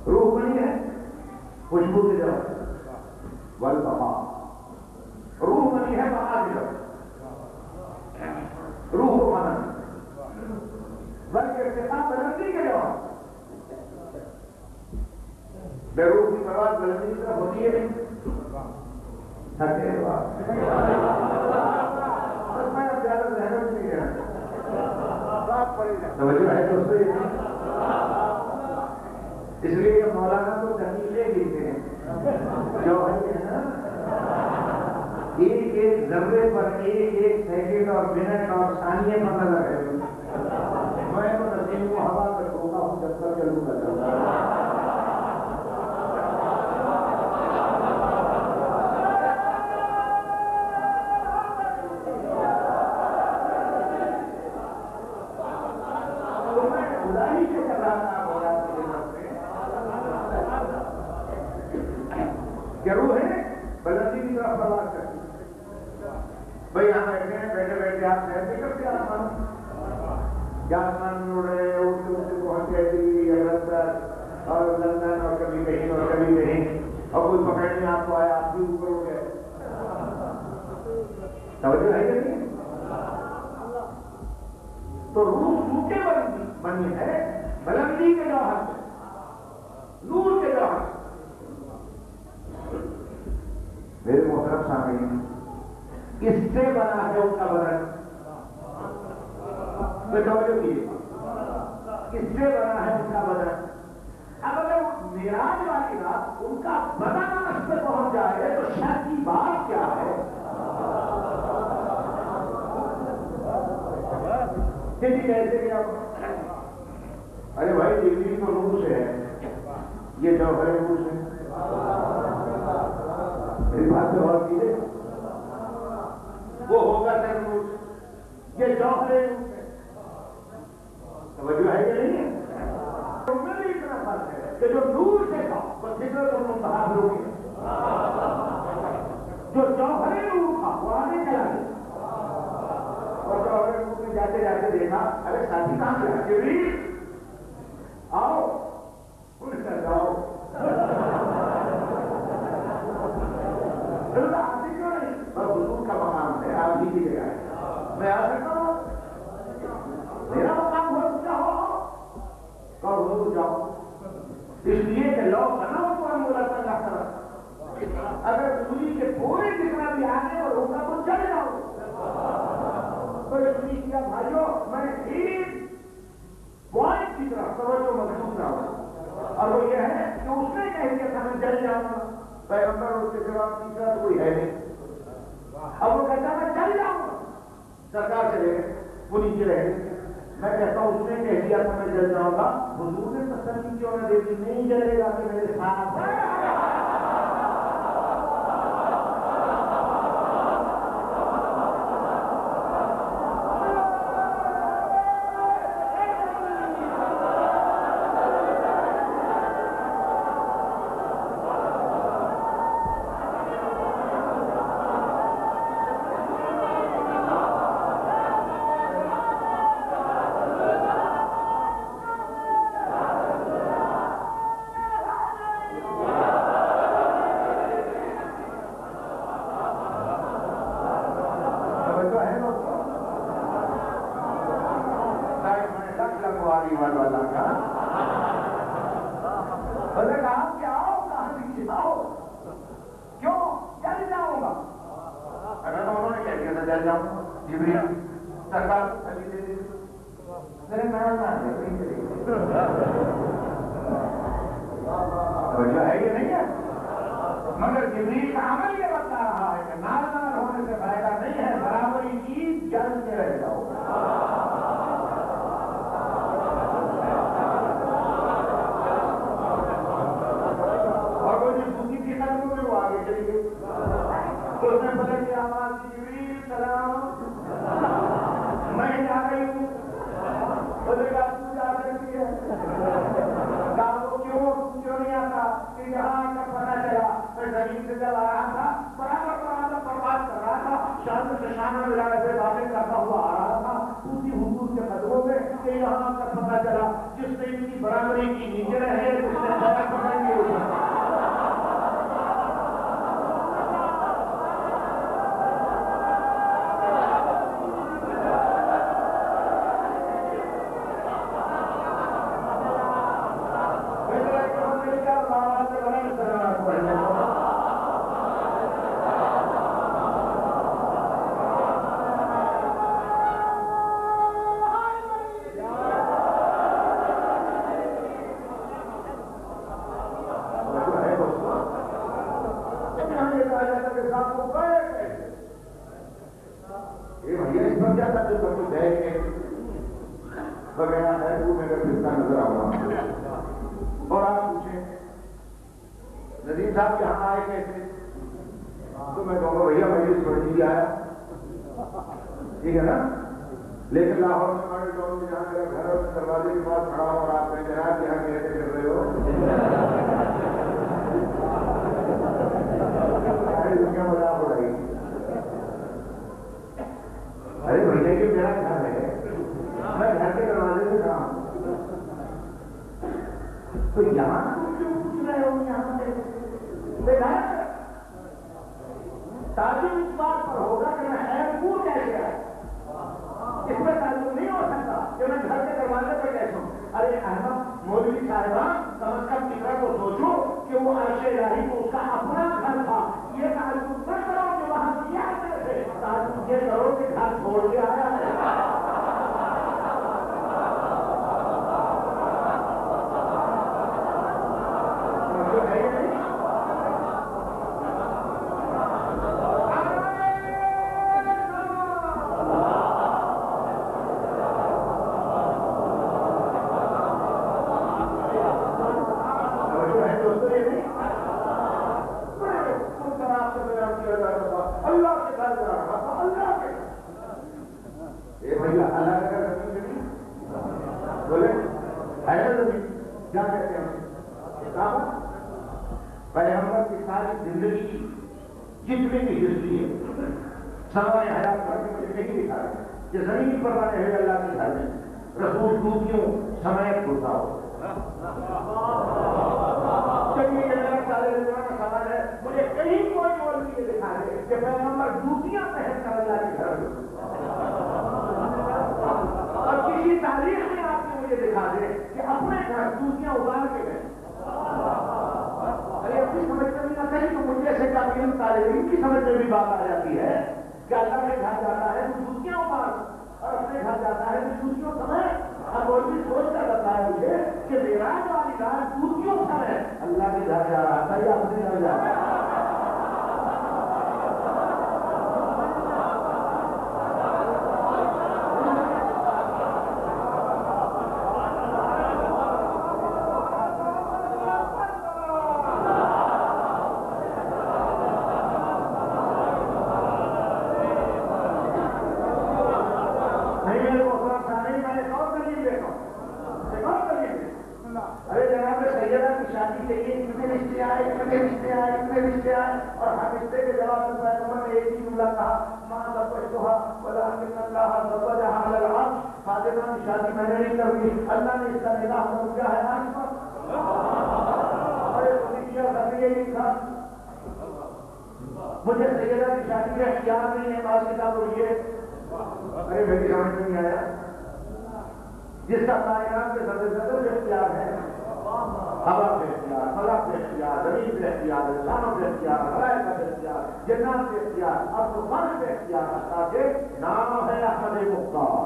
روح بنی ہے, خوشبو کی جگہ والبقاء, روح بنی ہے بقا کی جگہ, روح و بدن بلکہ ارتقاء بلندی کے جگہ. بے روح کی پرواز بلندی کی طرف ہوتی ہے نہیں, تھکے ہوا میں اب زیادہ محنت نہیں ہے توجہ ہے دوستو اس لیے یہ مولانا تو دلیلیں لکھتے ہیں جو ہے نا ایک ایک ذرے پر ایک ایک سیکنڈ اور منٹ اور ثانیے پر نظر ہے میں تو نسیم کو ہوا کر دوں گا جب تک چلوں گا روح ہے بلندی کی طرف پرواز کرتی بھائی یہاں بیٹھے ہیں بیٹھے بیٹھے آپ سیر بھی کرتے آسمان کیا آسمان میں اڑ رہے ہیں اڑتے اڑتے پہنچ گئے دلی لندن اور لندن اور کبھی کہیں اور کبھی کہیں اور کوئی پکڑنے آپ کو آیا آپ بھی اوپر اڑ گئے توجہ ہے کہ نہیں تو روح ٹوٹے بنی ہے بلندی کے جوہر سے نور کے جوہر سے میرے محترم سامعین اس سے بنا ہے ان کا بدن توجہ کیجیے اس سے بنا ہے ان کا بدن اب اگر معراج والی رات ان کا بدن اس پہ پہنچ جائے تو شک کی بات کیا ہے کیسے کیا ارے بھائی جبریل تو روح سے ہے یہ جوہر روح سے میری بات سے غور کیجیے وہ ہوگا سر روح سے یہ جوہر روح سے توجہ ہے کہ نہیں ان میں بھی اتنا فرق ہے کہ جو نور سے تھا وہ فکر اور منتخب روح ہے جو جوہر روح تھا وہ آگے چلا گیا اور جوہر روح میں جاتے جاتے دیکھا ارے ساتھی کہاں گیا جبریل آؤ ان سے جاؤ آتی کیوں نہیں بس حضور کا مقام ہے آپ جی کے آئے میں آ سکتا ہوں میرا مقام ہو کیا ہو اور حضور جاؤ اس لیے کہ لوگ بنا ہو تو ہم ملازم کا طرف اگر سوئی کے پورے جتنا بھی آنے اور ہوگا تو چل جاؤ تو اس لیے کیا بھائیوں میں ٹھیک پوائنٹ کی طرف توجہ محسوس نہ ہو اور وہ یہ ہے کہ اس نے کہہ دیا تھا میں چل جاؤں گا پیغمبر اس کے جواب تیسرا تو کوئی ہے نہیں اب وہ کہتا میں چل جاؤں گا سرکار چلے گئے وہ نیچے رہ گئے میں کہتا ہوں اس نے کہہ دیا تھا میں چل جاؤں گا حضور نے تسلی کیوں نہ دیکھی نہیں چلے گا کہ میرے ساتھ مگر جبریل کا عمل یہ بتا رہا ہے کہ نال ہونے سے فائدہ نہیں ہے برابری کی جلد کے رہ جاؤ اور وہ جو دوسری کی قدموں میں وہ آگے چلی گئی اس نے بدل کی آواز جبریل سلام میں جا رہی ہوں بدل کا پوجا کرتی ہے کیوں نہیں آتا کہ یہاں کا پتہ چلا میں زمین سے جل آ رہا تھا برابر برباد کر رہا تھا شان سے شان میں ملا سے باتیں کرتا ہوا آ رہا تھا اسی حضور کے قدموں میں کہ یہاں کا پتہ چلا جس نے ان کی برابری کی نیچے رہے اس نے زیادہ پکڑ کے اوپر سمجھ جاتا جو سب کچھ ہے کہ وغیرہ ہے وہ میرے رشتہ نظر آؤں. اور آپ پوچھیں ندیم صاحب یہاں آئے کیسے؟ تو میں کہوں گا بھیا مجلس پڑھنے ہی آیا، ٹھیک ہے نا. لیکن لاہور میں ہمارے ٹاؤن میں جہاں میرا گھر اور دروازے کے پاس کھڑا ہوں اور آپ نے جناب یہاں کیسے کر رہے ہو؟ دنیا مذاق ہو رہی. ارے بھیا کہ میرا گھر ہے، میں گھر کے دروازے سے کھڑا ہوں، تو یہاں تم کیوں پوچھ رہے ہو؟ یہاں سے تعلیم اس بات پر ہوگا کہ میں خیر پور کیسے آیا، اس میں تعلق نہیں ہو سکتا کہ میں گھر کے دروازے پہ کیسے ہوں. ارے احمد مولوی صاحبان کم از کم فکر کو سوچو کہ وہ عرش الہی کو اس کا اپنا گھر تھا. یہ تعلق نہ کرو کہ وہاں کیا کیسے، تعلق یہ کرو کہ گھر چھوڑ کے آیا ہے. کیا کہتے ہیں پیغمبر کی ساری زندگی جتنے کی ہسٹری ہے سوائے حیات پر مجھے نہیں دکھا رہے کہ زمین پر بنے ہوئے اللہ کے گھر میں رسول ڈوبیوں سمیت گھسا ہو. چلیے یہ میرا طالب کا سوال ہے، مجھے کہیں کوئی مولوی یہ دکھا دے کہ پیغمبر ڈوبیاں پہن کر اللہ کے گھر میں، اور کسی تاریخ میں آپ نے مجھے دکھا دے کہ اپنے گھر ڈوبیاں ابال کے گئے. ارے اپنی سمجھ میں بھی نہ کہیں تو مجھے سے کافی طالب علم کی سمجھ میں بھی بات آ جاتی ہے کہ اللہ کے گھر جاتا ہے تو ڈوبیاں ابال اور اپنے گھر جاتا ہے تو ڈوبیوں سمے. اب وہ بھی سوچ کر بتایا مجھے کہ معراج والی رات ڈوبیوں سمے اللہ کے گھر جا رہا تھا یا اپنے گھر جا رہا تھا. اور ہر رشتے کے جواب میں پیغمبر نے ایک ہی جملہ کہا ماں زوجتها ولكن الله زوجها على العرش. فاطمہ کی شادی میں نے نہیں کرنی، اللہ نے اس کا نکاح کر دیا ہے عرش پر. ارے خدیجہ کا یہ تھا مجھے سیدہ کی شادی کا اختیار نہیں ہے، بعض کتاب ہوئی ہے. ارے میری سمجھ میں نہیں آیا جس کا کائنات کے صدر اختیار ہے، ہوا پہ اختیار، فلک پہ اختیار، زمین پہ اختیار، انسانوں پہ اختیار، ملائکہ پہ اختیار، جنات پہ اختیار، اب تو فرش پہ اختیار رکھتا کہ نام ہے احمد مختار.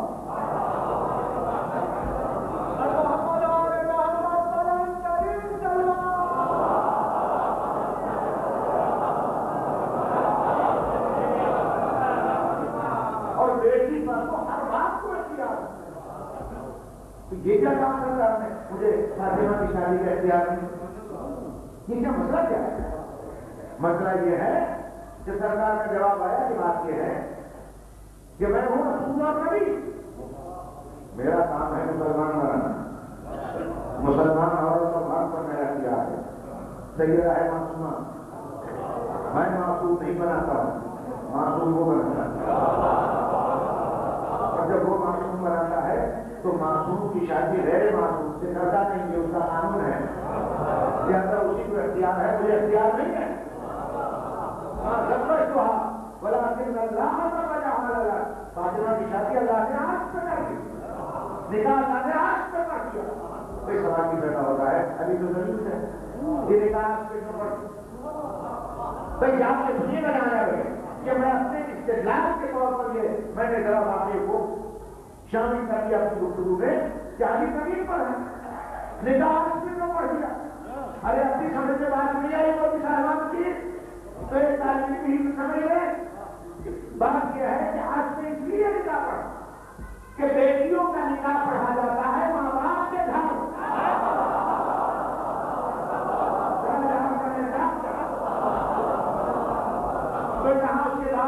اور بیٹی پر تو ہر بات کو اختیار. یہ کیا کام کر رہا ہے؟ مجھے فاطمہ کی شادی کا اختیار نہیں. یہ کیا مسئلہ کیا ہے؟ مسئلہ یہ ہے کہ سرکار کا جواب آیا کہ بات یہ ہے کہ میں ہوں رسول اللہ نبی، میرا کام ہے مسلمان بنانا، مسلمان عورت اور مرد پر میرا اختیار ہے. سیدہ ہے معصومہ، میں معصوم نہیں بناتا ہوں، معصوم وہ بناتا ہے. اور جب وہ معصوم بناتا ہے تو معصوم کی شادی غیر معصوم سے کرتا نہیں، یہ اس کا قانون ہے. لہٰذا اسی کو اختیار ہے، مجھے اختیار نہیں ہے. فاطمہ کی شادی اللہ نے آج پہ کر دی، نکاح اللہ نے آج پہ کر دیا. کوئی سوال نہیں پیدا ہوتا ہے ابھی تو ضرور ہے یہ نکاح آج پہ کیوں پڑ. بھائی آپ نے سنیے بنایا ہے کہ میں اپنے استدلال کے طور پر یہ میں نے ذرا واقعے کو شامل کر دیا اپنی گفتگو میں. 40 قریب پر ہے نکاح آج پہ کیوں پڑھ دیا. ارے اپنی سمجھ میں بات نہیں آئی وہ صاحبان کی تو ایک تعلیم ہی سمجھ لے. بات یہ ہے کہ آج سے اس لیے نکاح پڑھ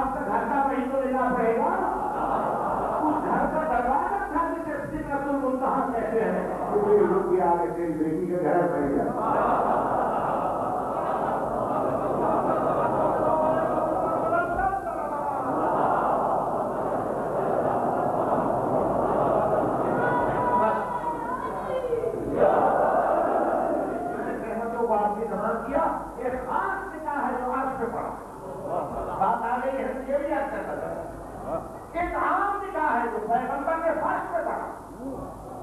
واسطے گھر کا وہی تو لینا پڑے گا. اس گھر کا دروازہ تھا جسے سدرۃ المنتہا کہتے ہیں. لوگ آگے تیری بیٹی کے گھر پڑ گیا.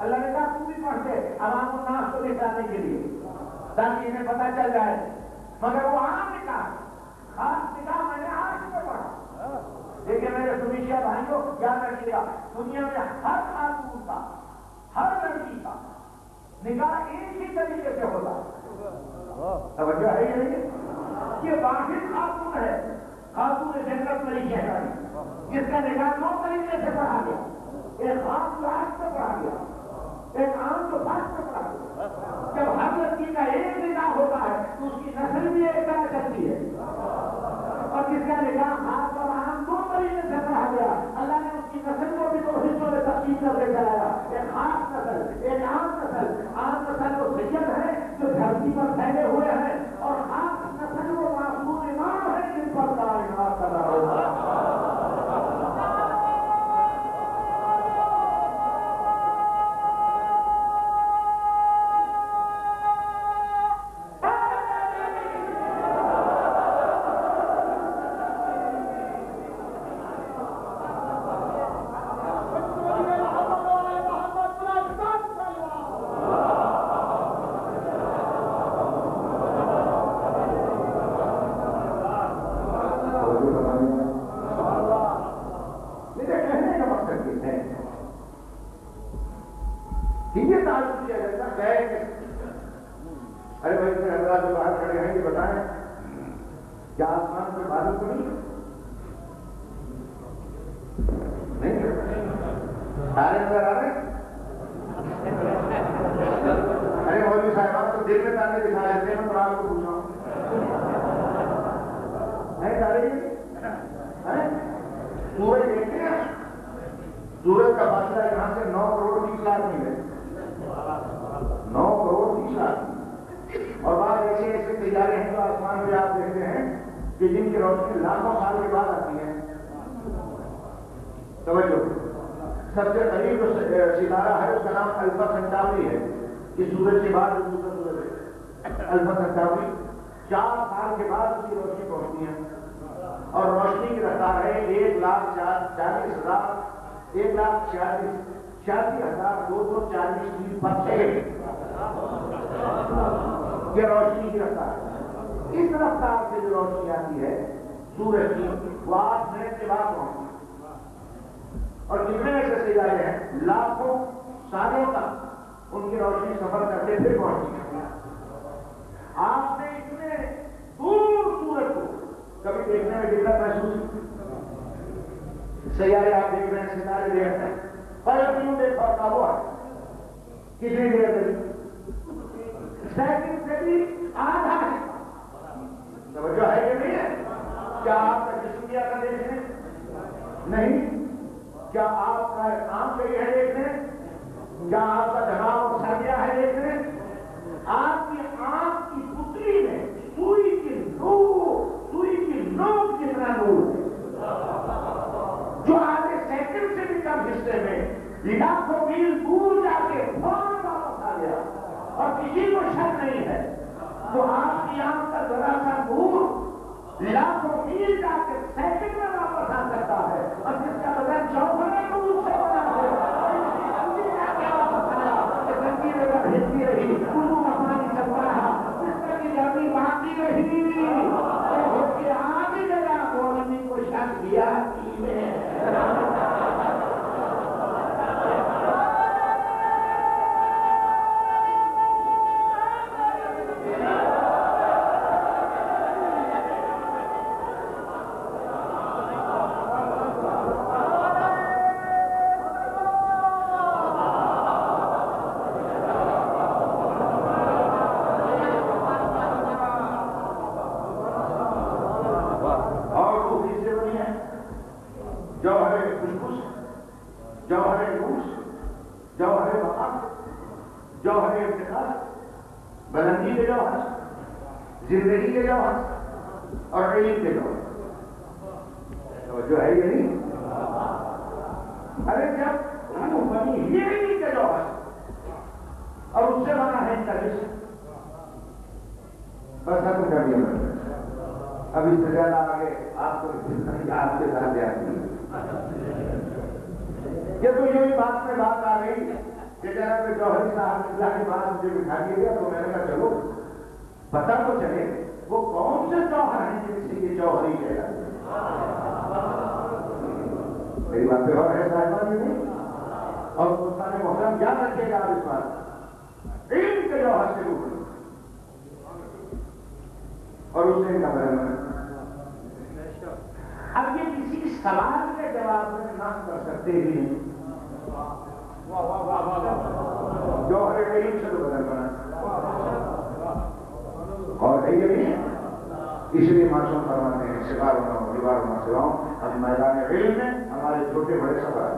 اللہ نے کہا تم بھی پڑھتے عوام الناس کو لکھانے کے لیے تاکہ انہیں پتا چل جائے. مگر وہ عام نکاح خاص نکاح میں نے آج پہ پڑھا. دیکھیں میرے سنیشیا بھائیوں یاد رکھیے گا دنیا میں ہر خاتون کا ہر لڑکی کا نکاح ایک ہی طریقے سے ہوتا. توجہ ہے یہ واحد خاتون ہے خاتون جنت میں ہی شہری جس کا نکاح 9 طریقے سے پڑھا گیا. ایک خاص کلاس سے پڑھا گیا ایک عام تو پاس سے پڑھا گیا. جب ہر لڑکی کا ایک نکاح ہوتا ہے تو اس کی نسل بھی ایک طرح چلتی ہے. اور جس کا نکاح خاص اور عام 2 طریقے سے پڑھا گیا اللہ نے اس کی نسل کو بھی 2 حصوں میں تقسیم کر کے چلایا. ایک خاص نسل ایک عام نسل. عام نسل وہ سید ہے جو دھرتی پر پھیلے ہوئے ہیں اور خاص نسل وہ معصوم امام ہے جن پر کائنات کر رہا ہوگا. ارے بھائی اتنے حضرات جو باہر کھڑے ہیں یہ بتائیں کیا آسمان پہ بادل تو نہیں تارے نظر آ رہے؟ ارے مولوی صاحب آپ تو دل میں تارے دکھا لیتے ہیں. میں تو آپ کو پوچھ رہا ہوں نہیں تارے سورج دیکھتے ہیں سورج کا فاصلہ یہاں سے 9 کروڑ 30 لاکھ میل ہے. 9 کروڑ 30 لاکھ. اور بعض ایسے ایسے سیارے ہیں جو آسمان میں آپ دیکھتے ہیں کہ جن کی روشنی لاکھوں سال کے بعد آتی ہے. توجہ سب سے قریب جو ستارہ ہے اس کا نام الفا سنٹاوری ہے. یہ سورج کے بعد دوسرا سورج ہے الفا سنٹاوری. 4 سال کے بعد اس کی روشنی پہنچتی ہے اور روشنی کی رفتار ہے 1,46,240 میل پر سیکنڈ. یہ روشنی کی رفتار ہے. اس رفتار سے جو روشنی آتی ہے سورج کی وہ 8 منٹ کے بعد پہنچتی ہے. اور جتنے ایسے سیارے ہیں لاکھوں سالوں تک ان کی روشنی سفر کرتے پھر پہنچتی ہے. آپ نے اتنے دور سورج کو کبھی دیکھنے میں دقت محسوس کی؟ سیارے آپ دیکھ رہے ہیں ستارے دیکھ رہے ہیں پر کیوں دیکھا ہوتا وہ ہے کتنی دیر لگی سیکنڈ سے بھی آدھا حصہ. توجہ ہے کہ نہیں ہے؟ کیا آپ کا جسم کیا کر دیکھنے نہیں؟ کیا آپ کا آنکھ گئی ہے دیکھنے؟ کیا آپ کا دماغ سر گیا ہے دیکھنے؟ آپ کی آنکھ کی پتلی میں سوئی کی نوک جتنا نور جو آدھے سیکنڈ سے بھی کم حصے میں لاکھوں میل دور جا کے فوراً واپس آ گیا اور کسی کو شک نہیں ہے تو آپ کی آنکھ کا ذرا سا نور لاکھوں میل جا کے سیکنڈ میں واپس آ سکتا ہے اور جس کا بدن چوکھنے کو اس سے بنا ہے بھیجتی رہی اردو مفانی چلتا رہا اس طرح کی گرمی بڑھتی رہی آگے جگہ گورنمنٹ کو شک دیا جوہر افتخار، بلندی کے جوہر، زندگی کے جوہر اور علم کے جوہر. جو ہے یہ نہیں. ارے جب روح بنی یہ علم کے جوہر اور اس سے بنا ہے ان کا رشت. بس ختم کر دیا میں. اب اس سے زیادہ آگے آپ کو آپ کے ساتھ آتی ہے کہ تو یہ بات میں بات آ گئی کہ جناب جوہری صاحب اللہ کے بعد مجھے بٹھا دیا گیا تو میں نے کہا چلو پتا تو چلے وہ کون سے جوہر ہیں جن سے یہ جوہری کہہ رہا ہے. میری بات پہ اور ہے صاحبہ یہ نہیں. اور دوستان محترم یاد رکھیے گا آپ اس بات علم کے جوہر سے روح اور اس سے کا اب یہ کسی سوال کے جواب میں نہ کر سکتے ہی نہیں. جوہر علم سے تو بدل بنا اور ہے یہ نہیں. اس لیے معصوم فرماتے ہیں شکار ہونا دیوار ہونا سواؤں اب میدان علم میں ہمارے چھوٹے بڑے سوال.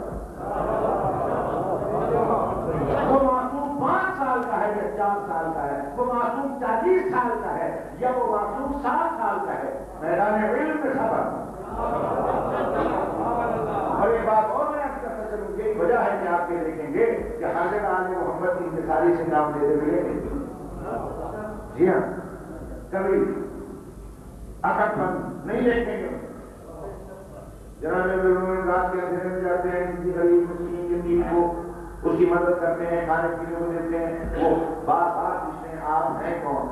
وہ معصوم 5 سال کا ہے یا 4 سال کا ہے, وہ معصوم 40 سال کا ہے یا وہ معصوم 60 سال کا ہے, میدان علم میں خبر. اور یہ بات اور میں آپ کا چلوں یہی وجہ ہے کہ آپ یہ دیکھیں گے کہ ہر جگہ آل محمد کی انتصاری سے نام لیتے ملیں گے. جی ہاں, کبھی عقد بند نہیں دیکھیں گے. جناب رات کے اندھیرے میں جاتے ہیں, کسی غریب مسکین یتیم کو اس کی مدد کرتے ہیں, کھانے پینے کو دیتے ہیں, وہ بار بار پوچھتے ہیں آپ ہیں کون؟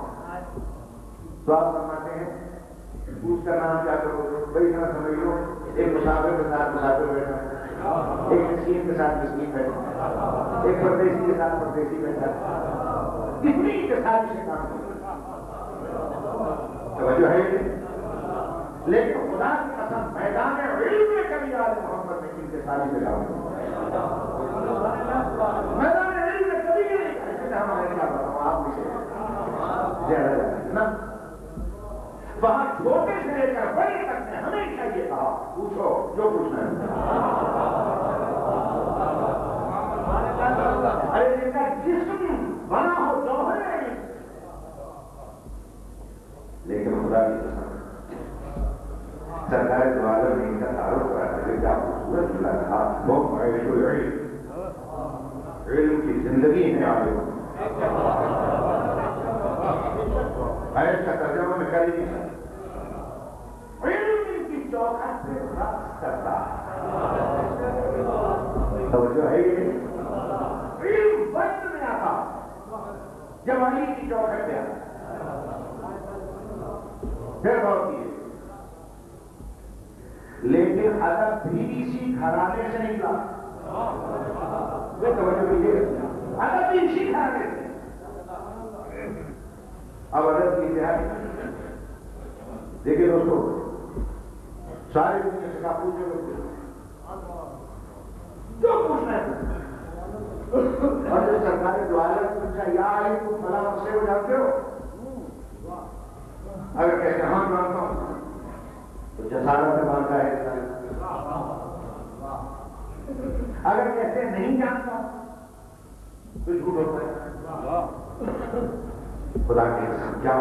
تو آپ فرماتے ہیں پوچھ کر نام کیا کرو گے؟ بڑی طرح سمجھ لو ایک مسافر کے ساتھ مسافر بیٹھا, ایک مسکین کے ساتھ مسکین بیٹھا, ایک پردیسی کے ساتھ پردیسی بیٹھا. کتنی انتصاری سے کام کرو, توجہ ہے. لیکن خدا کی قسم میدان علم میں کبھی آل محمد میں انتصاری سے کام کرو. میدان علم میں کبھی نہیں ایسے ہمارے کیا بتاؤں آپ مجھے نا. وہاں چھوٹے سے لے کر بڑے تک نے ہمیشہ یہ کہا پوچھو جو پوچھنا ہے. ارے جن کا جسم بنا ہو جوہر ہے, لیکن خدا کی قسم سرکار دو عالم نے ان کا تعارف کرا ہے. کیا خوبصورت ملا تھا, بہت معیش و علم کی زندگی ہے. عالم عیش کا ترجمہ میں کر ہی نہیں سکتا. علم کی چوکھٹ پہ رقص کرتا توجہ ہے. علم وقت میں آتا جوانی کی چوکھٹ پہ آتا. پھر غور کیے, لیکن ادب بھی اسی گھرانے سے نکلا. توجہ کیجیے, ادب بھی اسی گھرانے سے. اب ادب کی انتہائی دیکھیے دوستو, سارے دنیا سے کہا پوچھو جو پوچھنا ہے. اور جو سرکار دوارا پوچھا یا آئی تم فلاں مسئلے کو جانتے ہو, اگر کہتے ہیں ہاں جانتا ہوں تو جسارت میں مانتا ہے. اگر کہتے ہیں نہیں جانتا تو جھوٹ ہوتا ہے. خدا کی قسم کیا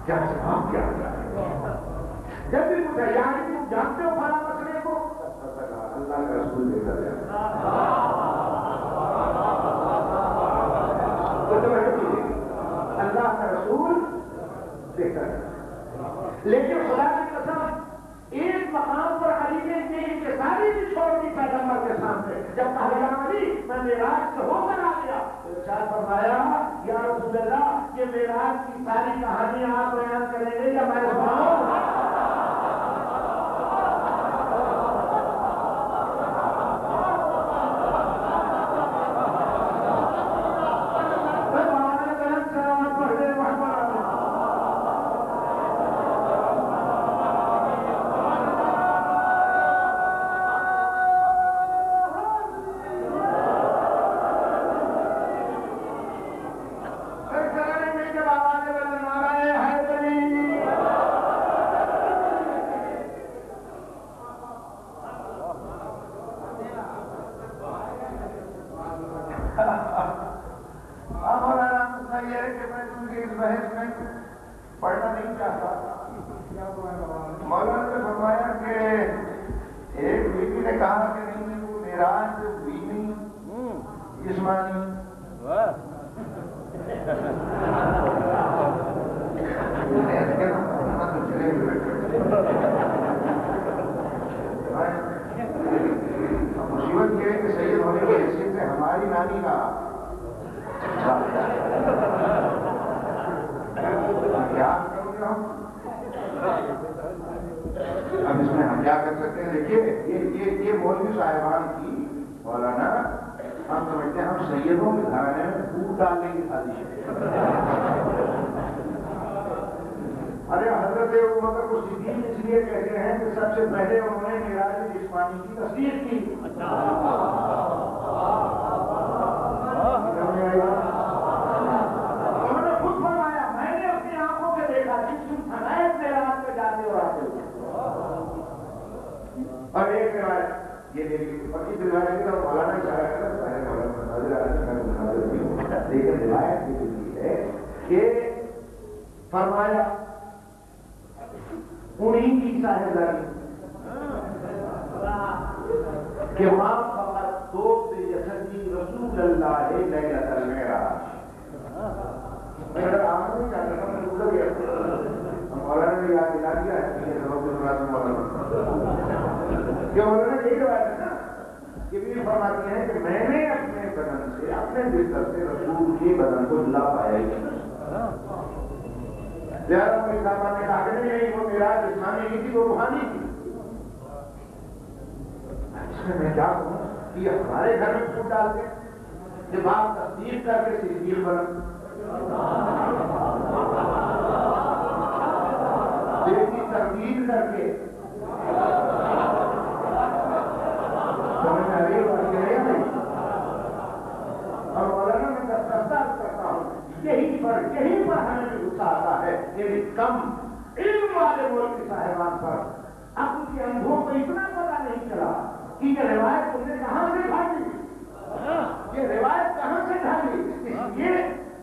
جواب کیا ہوتا ہے. جب بھی پوچھا یعنی تم جانتے ہو فلاں مسئلے کو, اللہ کا رسول دیکھا جائے. اللہ کا رسول دیکھا جائے. لیکن خدا کی قسم ایک مقام پر علی نے انتصاری بھی چھوڑ دی پیغمبر کے سامنے. جب کہا یا علی میں معراج سے ہو کر آ گیا تو ارشاد فرمایا یا رسول اللہ یہ معراج کی ساری کہانی آپ بیان کریں گے یا میں سناؤں؟ بحث میں پڑھنا نہیں چاہتا. مولانا نے فرمایا کہ ایک بیوی نے کہا کہ نہیں وہ معراج ہوئی نہیں جسمانی. مصیبت یہ ہے کہ سید ہونے کی حیثیت سے ہماری نانی کا کیا کروں گا ہم؟ اب اس میں ہم کیا کر سکتے ہیں؟ دیکھیے یہ مولوی صاحبان کی مولانا ہم سمجھتے ہیں ہم سیدوں کے گھرانے میں پھوٹ ڈالنے کی سازش ہے. ارے حضرت ابوبکر کو صدیق اس لیے کہتے ہیں کہ سب سے پہلے انہوں نے معراج جسمانی کی تصدیق کی. انہوں نے خود فرمایا میں نے اپنی آنکھوں سے دیکھا جس تم تھنائے معراج میں جاتے اور آتے ہو. اور ایک روایت یہ دیکھیے پکی روایت کی طرف مولانا اشارہ کرتا پہلے لیکن روایت یہ ہے کہ فرمایا انہیں کی صاحبزادی کہ وہاں فقط دو بجسدی رسول اللہ لیلۃ المعراج. مولانا نے یاد دلا دیا ہے کہ مولانا یہی روایت ہے نا کہ بھی فرماتی ہیں کہ میں نے اپنے بدن سے اپنے بستر سے رسول کے بدن کو لا پایا ہی. لہٰذا میرے صاحبان نے کہا کہ نہیں وہ معراج جسمانی نہیں تھی وہ روحانی تھی. اس میں کیا کہوں کہ ہمارے گھر میں پھوٹ ڈالتے جب آپ تصدیق کر کے صدیق بن بیٹی تردید کر کے سمجھ میں آ رہی ہے اور مولانا میں دستاویز کرتا ہوں یہی پر ہمیں غصہ آتا ہے یعنی کم علم والے مولوی صاحبان پر اب ان کے اندھوں کو اتنا پتا نہیں چلا کہ یہ روایت تم نے کہاں سے ڈھالی. یہ روایت کہاں سے ڈھالی؟ اس لیے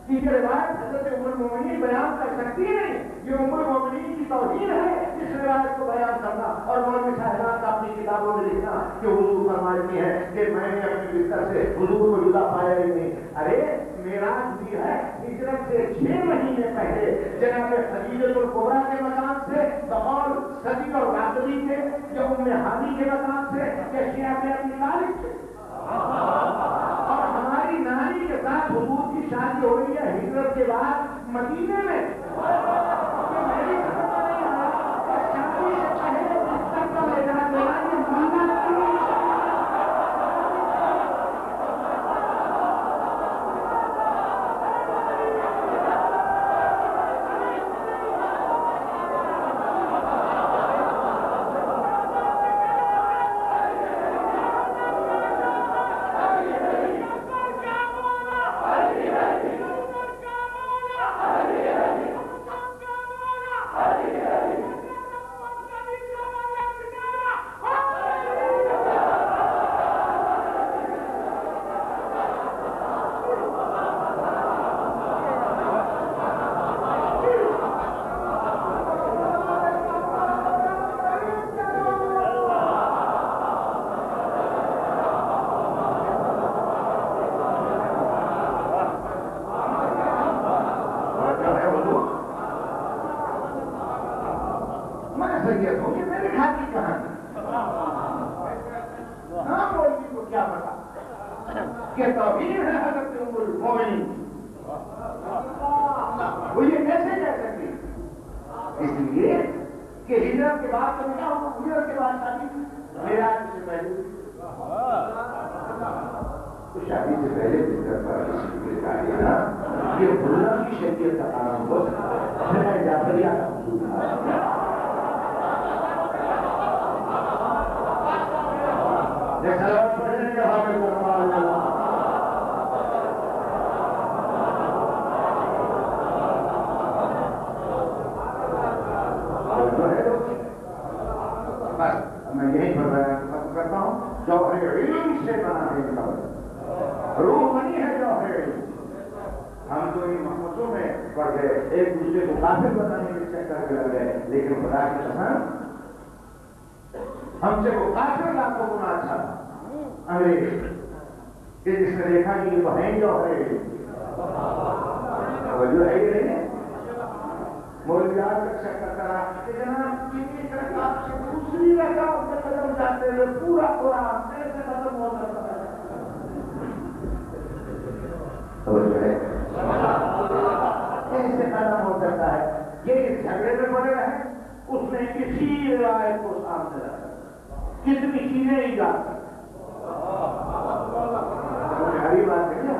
کہ یہ روایت حضرت ام المومنین بیان کر سکتی نہیں. یہ ام المومنین کی توہین ہے اس روایت کو بیان کرنا اور مولوی صاحبان کا اپنی کتابوں میں لکھنا کہ حضور فرماتی ہے کہ میں نے اپنے بستر سے حضور کو جدا پایا ہی نہیں. ارے معراج بھی ہے ہجرت سے 6 مہینے پہلے جناب خدیجہ الکبریٰ کے مکان سے بقول صدیق اور راغبی کے یا ام ہانی کے مکان سے یا شیعہ کے ابی طالب سے اور ہماری نانی کے ساتھ حضور کی شادی ہو رہی ہے ہجرت کے بعد مدینے میں. وہ یہ کیسے کہہ سکتی؟ اس لیے کہ ہجرت کے بعد تو کیا ہوگا؟ ہجرت کے بعد شادی معراج سے پہلے تو شادی سے پہلے یہ بھولنا کی شریعت کا کام ہو سکتا ہے. جعفریہ کا حصول پڑھنے کا حامل میں یہی ختم کرتا ہوں. جوہر علم سے بنا ہے قبر، روح بنی ہے جوہر علم. ہم تو ان محمدوں میں پڑ گئے، ایک دوسرے کو کافر بنانے کے چکر میں لگ گئے، لیکن خدا کی قسم ہم سے وہ کافر لاکھوں گنا اچھا تھا انگریز، کہ جس نے دیکھا کہ یہ تو ہیں جو ہے توجہ ہے، یہ نہیں ہے مولویات کا چکر کرا کہ جناب چینی رکعت سے دوسری رکعت میں قدم جاتے ہوئے پورا قرآن ایسے ختم ہو جاتا ہے، توجہ ہے ایسے ختم ہو سکتا ہے، یہ اس جھگڑے میں پڑے رہے، اس نے کسی روایت کو سامنے رکھا، کتنی چیزیں ایجاد کر ہری بات ہے نا۔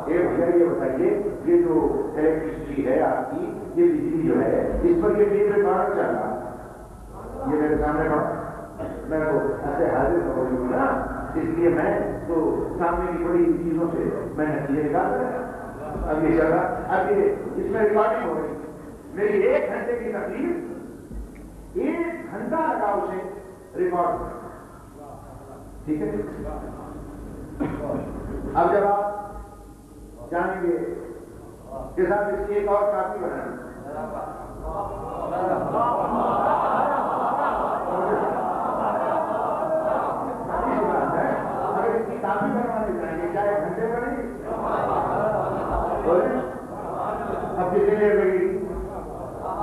یہ بتائیے یہ جو الیکٹریسٹی ہے آپ کی، یہ بجلی جو ہے اس پر یہ ٹیپ ریکارڈ چل رہا، یہ میرے سامنے پڑا، میں تو ایسے حاضر ہو رہی ہوں نا، اس لیے میں تو سامنے کی بڑی چیزوں سے میں نے یہ نکال رہا، اب یہ چل رہا، اب یہ اس میں ریکارڈنگ ہو رہی، میری 1 گھنٹے کی تقریر 1 گھنٹہ لگا اسے ریکارڈ، ٹھیک ہے۔ اب جب آپ جانیں گے کہ صاحب اس کی ایک اور کاپی بنانا، اگر اس کی کاپی بنوانے جائیں گے کیا 1 گھنٹے بنے گی؟ اب کتنی دیر لگے گی؟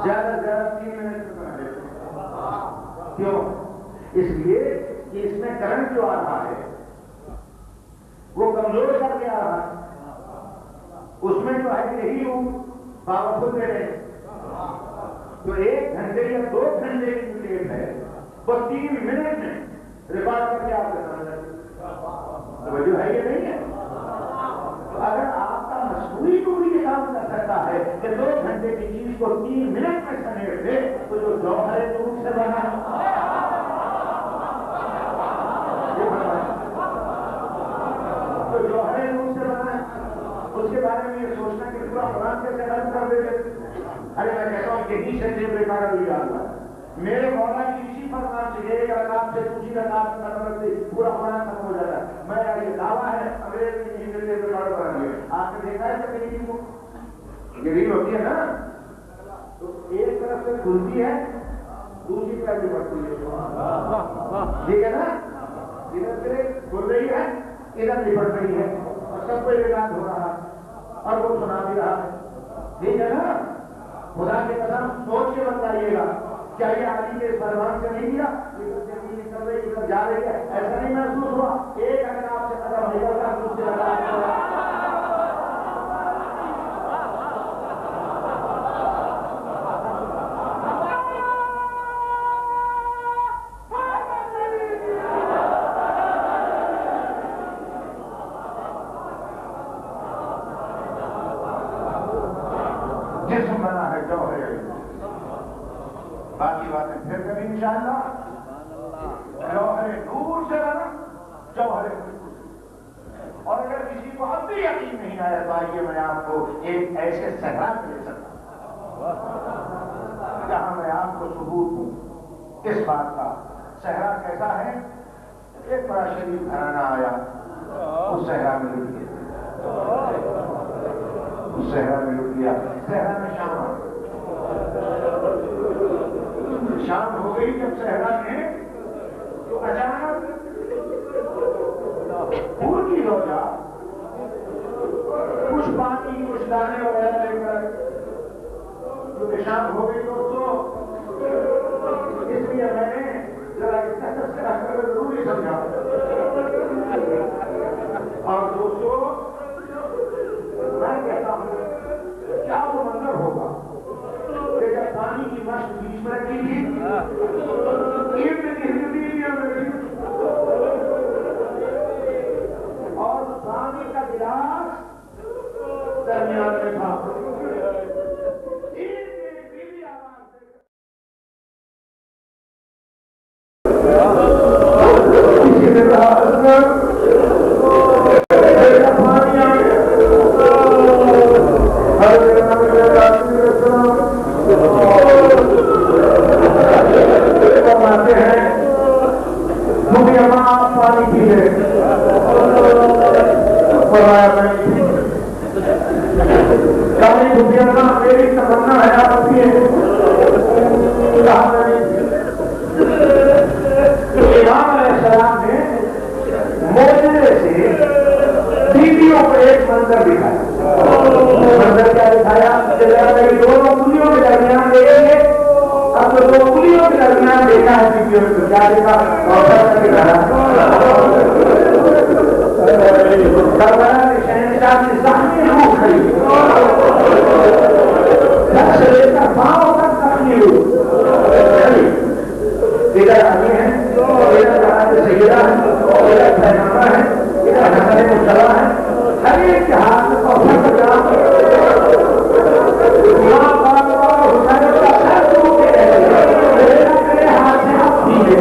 زیادہ سے زیادہ 3 منٹ میں بنا دیتے، کیوں؟ اس لیے کہ اس میں کرنٹ جو آ رہا ہے وہ کمزور کر کے آ رہا ہے، اس میں جو ہے یہی ہوں پاورفل دے رہے ہیں، تو 1 گھنٹے یا 2 گھنٹے کی جو ٹیپ ہے وہ 3 منٹ میں ریکارڈ کر کے آپ کے سامنے توجہ ہے، یہ نہیں ہے۔ اگر آپ کا مصنوعی ٹوری یہ کام کر سکتا ہے کہ 2 گھنٹے کی چیز کو 3 منٹ میں سمیٹ دے، تو جو جوہر نور سے بنا جوہر نور سے بنا اس کے بارے میں یہ سوچنا کہ پورا قرآن کیسے ختم کر دے گے۔ ارے میں کہتا ہوں کہ ہی سے ٹیپ ریکارڈر بھی ڈالنا، میرے مولا کی اسی فرمان سے ایک رکعت سے دوسری رکعت میں ختم کرتے پورا قرآن ختم ہو جاتا ہے۔ میں یہ دعویٰ ہے انگریز کی نہیں سے ٹیپ ریکارڈر بنا گے، آپ نے دیکھا ہے کہ کہیں کو یہ ریل ہوتی ہے نا، تو ایک طرف سے کھلتی ہے دوسری طرف بھی بڑھتی ہے، ٹھیک ہے نا، ادھر سے کھل رہی ہے ادھر بھی بڑھ رہی ہے، اور سب کو ریکارڈ ہو رہا ہے اور وہ سنا بھی رہا ہے، ٹھیک ہے نا۔ خدا کی قسم سوچ کے بتائیے گا کیا یہ علی کے اس فرمان سے نہیں کیا کر رہی ادھر جا رہی ہے، ایسا نہیں محسوس ہوا؟ ایک اگر آپ سے قدم نکل رہا دوسرے جسم بنا ہے جوہر، باقی باتیں پھر کبھی انشاءاللہ۔ جوہر نور سے بنا، جوہر نور سے، اور اگر کسی کو اب بھی یقین نہیں آیا تو آئیے میں آپ کو ایک ایسے صحرا میں لے سکتا ہوں جہاں میں آپ کو ثبوت دوں اس بات کا۔ صحرا کیسا ہے؟ ایک بڑا شریف گھرانہ آیا، اس صحرا میں لٹ گیا، اس صحرا میں لٹ گیا، صحرا میں شام ہو گئی جب صحرا میں، تو اچانک پھول کی روجا کچھ پانی کچھ دانے وغیرہ لے کر، کیونکہ شام ہو گئی دوستوں، اس لیے میں نے ذرا ضروری سمجھا۔ اور دوستوں میں کہتا ہوں کیا وہ منظر ہوگا کہ جب پانی کی مشق بیچ میں رکھی تھی، اور پانی کا گلاس درمیان میں تھا، پانی پی لے، میری تمنا ہے آپ امام علیہ السلام نے موجودے سے بیویوں کو ایک منظر دکھایا. منظر کیا دکھایا؟ دونوں انگلیوں کے درمیان دیکھیں گے. اب تو دو انگلیوں کے درمیان دیکھا ہے بیویوں کو کیا دیکھا؟ کربلا کے شہنشاہ کی زخمی روح کھڑی سر سے لے کر پاؤں تک زخمی روح ادھر آگے ہیں ادھر سیدہ ہے ادھر پیغمبر ہے ادھر حسن مصطفیٰ ہے. ہر ایک کے ہاتھ میں کوثر کا جام ماں باپ اور حسین کا سر ڈوب کے رہ گیا. میرے ہاتھ سے آپ پیچھے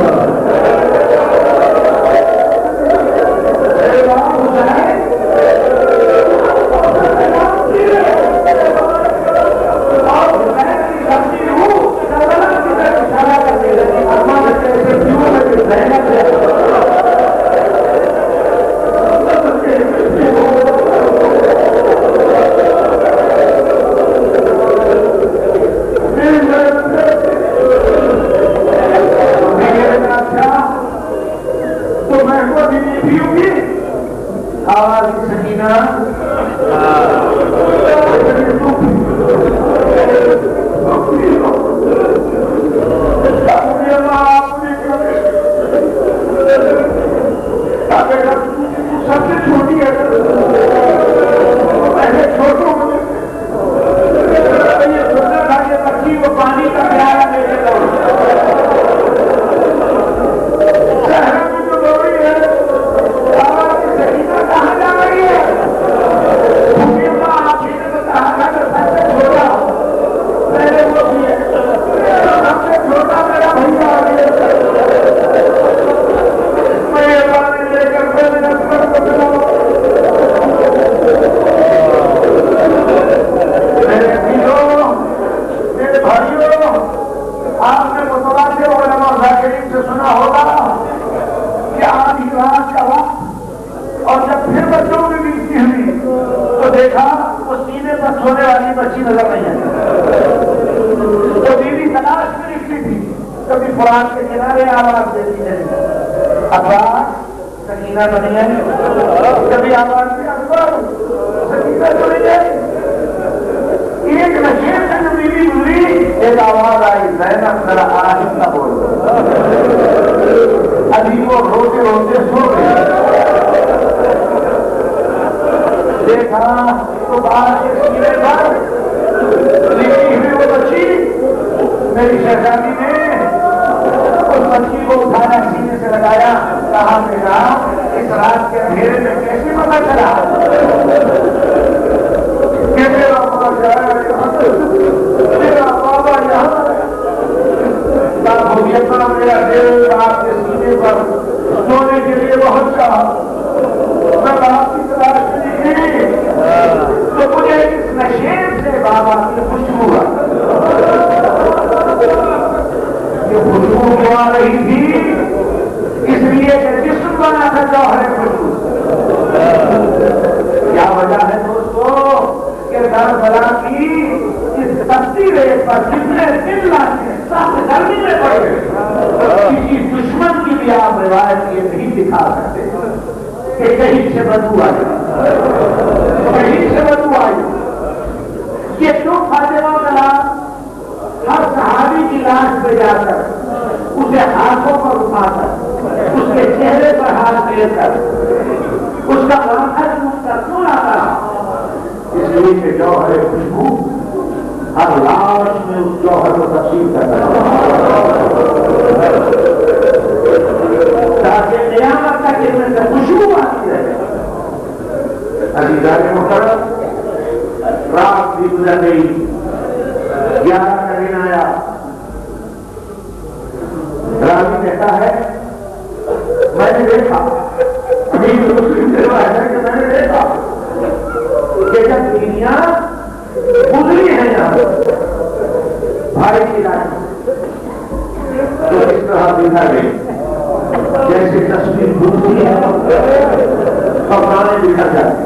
جیسے تصویر گھومتی ہے اور گانے بکھر جاتے ہیں.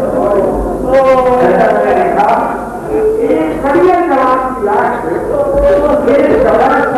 ایسا میں نے دیکھا ایک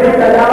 1000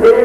3.5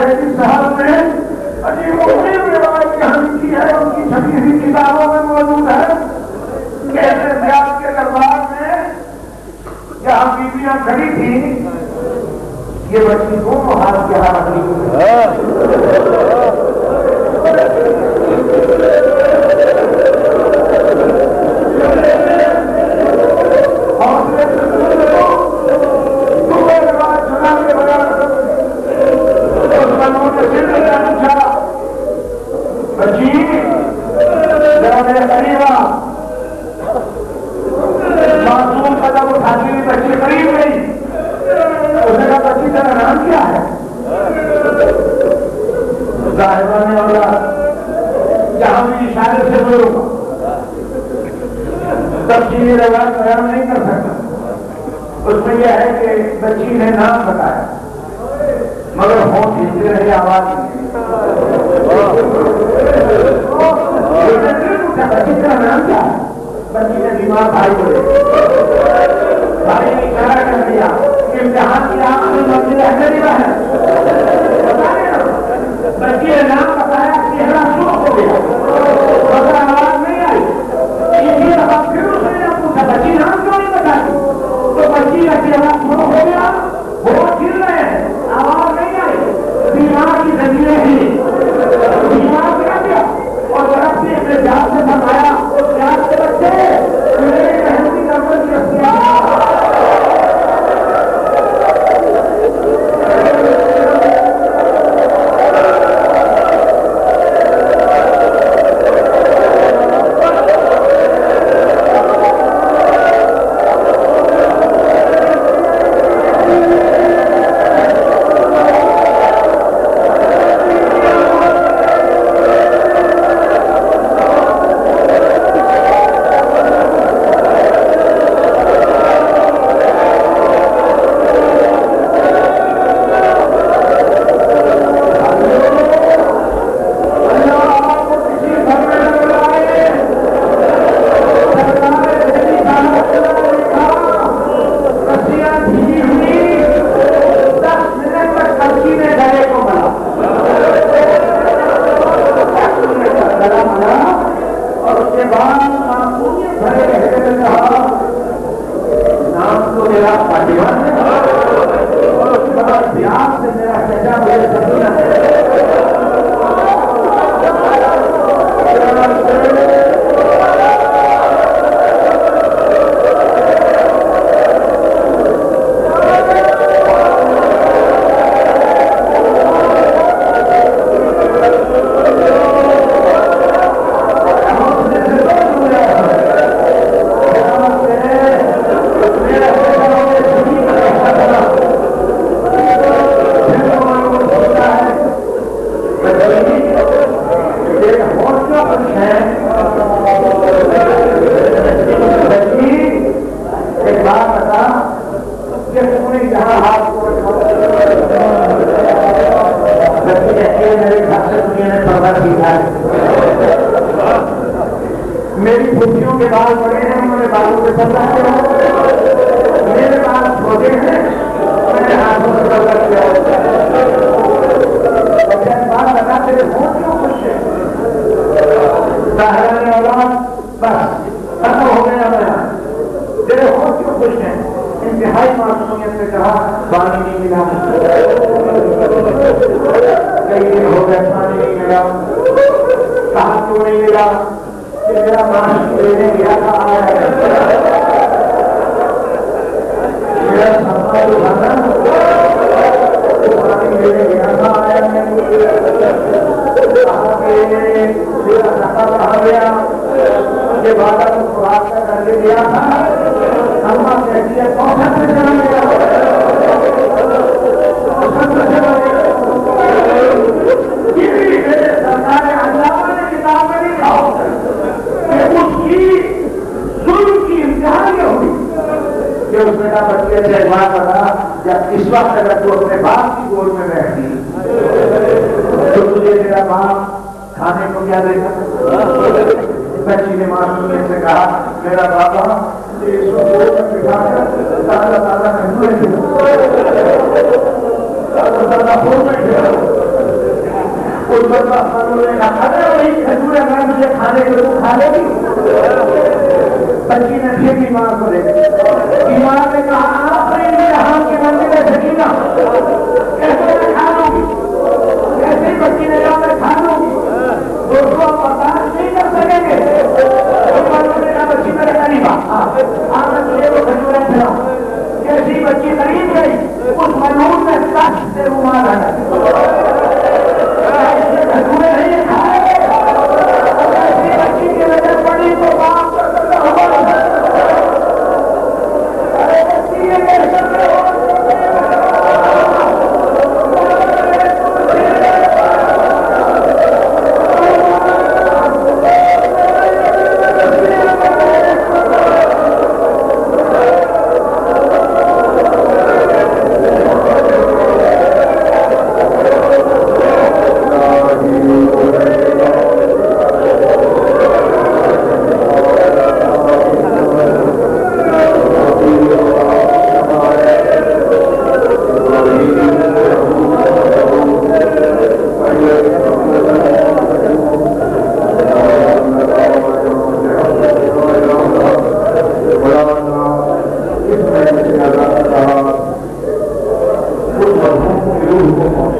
لیکن صاحب نے عجیب و غریب روایت یہاں لکھی ہے، ان کی چھپی ہوئی کتابوں میں موجود ہے کہ ایسے زیاد کے دربار میں جہاں بیویاں کھڑی تھیں یہ بچی کو ہاتھ کے ہاتھ رکھنی تفصیلی روایت بیان نہیں کر سکتا. اس میں یہ ہے کہ بچی نے نام بتایا مگر ہونٹ ہلتے رہے، آواز بچی کا نام کیا ہے؟ بچی نے دماغ بھائی بولے، بھائی نے اشارہ کر دیا کہ امتحان کی آپ میں مسجد احمدیہ ہے. بچی نے نام بتایا، چہرہ سرخ ہو گیا مگر آواز نہیں آئی. یہ پھر اس نے پوچھا بچی نام کیوں نہیں بتائی؟ تو بچی کا چہرہ سرخ ہو گیا، وہ گر رہے ہیں، آواز نہیں آئی. بیمار کی زمینیں ہی بیمار کر دیا اور طرف سے اپنے جان سے فرمایا اس جان سے بچے میرے محنتی نمبر کی اختیار. میری پھوپھیوں کے بال بڑے ہیں، انہوں نے بالوں کے سب رکھے ہو، میرے بال چھوٹے ہیں، میں نے ہاتھوں سے سب رکھ دیا. بات بتا تیرے ہونٹ کیوں خوش ہے؟ طاہرہ نے اولاد بس ختم ہو گیا. میں تیرے ہونٹ کیوں خوش ہیں؟ انتہائی معصومیت سے کہا پانی نہیں ملا، کئی دن ہو گئے پانی نہیں ملا. کہا کیوں نہیں ملا؟ میرا معاش لینے گیا تھا آیا ہے، میرا سفا جو تھا نا پانی لینے گیا تھا آیا ہے. کہا کہ میرا سفا کہا گیا یہ بات کو خوراک کا کر کے دیا تھا. ہما کہتی ہے کون سا سے چلا گیا سرکار علامہ نے کتاب میں لکھا کہ اس کی ظلم کی امتحان یہ ہوئی کہ اس بیٹا بچے سے بات بتا جب اس وقت اگر تو اپنے باپ کی گود میں بیٹھتی تو تجھے تیرا باپ کھانے کو کیا دے گا؟ بچی نے معصومیت سے کہا میرا بابا اس کو گود میں بٹھا کر تازہ تازہ کھجوریں کھلاؤ، تازہ تازہ پھول میں کھلاؤ. نے کہا اگر وہی کھجور اگر مجھے کھانے کو تو کھا لے گی. بچی نے پھر بیمار کو لے بیمار نے کہا آخری جہاں کی منزل ہے سکینہ کیسے میں کھا لوں گی. کیسے بچی نے کہا میں کھا لوں گی. دوستوں آپ برداشت نہیں کر سکیں گے. نے کہا بچی میرے قریب میں تجھے وہ کھجوریں کھلاؤں. جیسی بچی قریب گئی اس ملعون نے سچ سے رومال ہٹا کھجوریں نہیں کھائے. ایسی بچی کی نظر پڑی تو باپ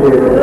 Gracias.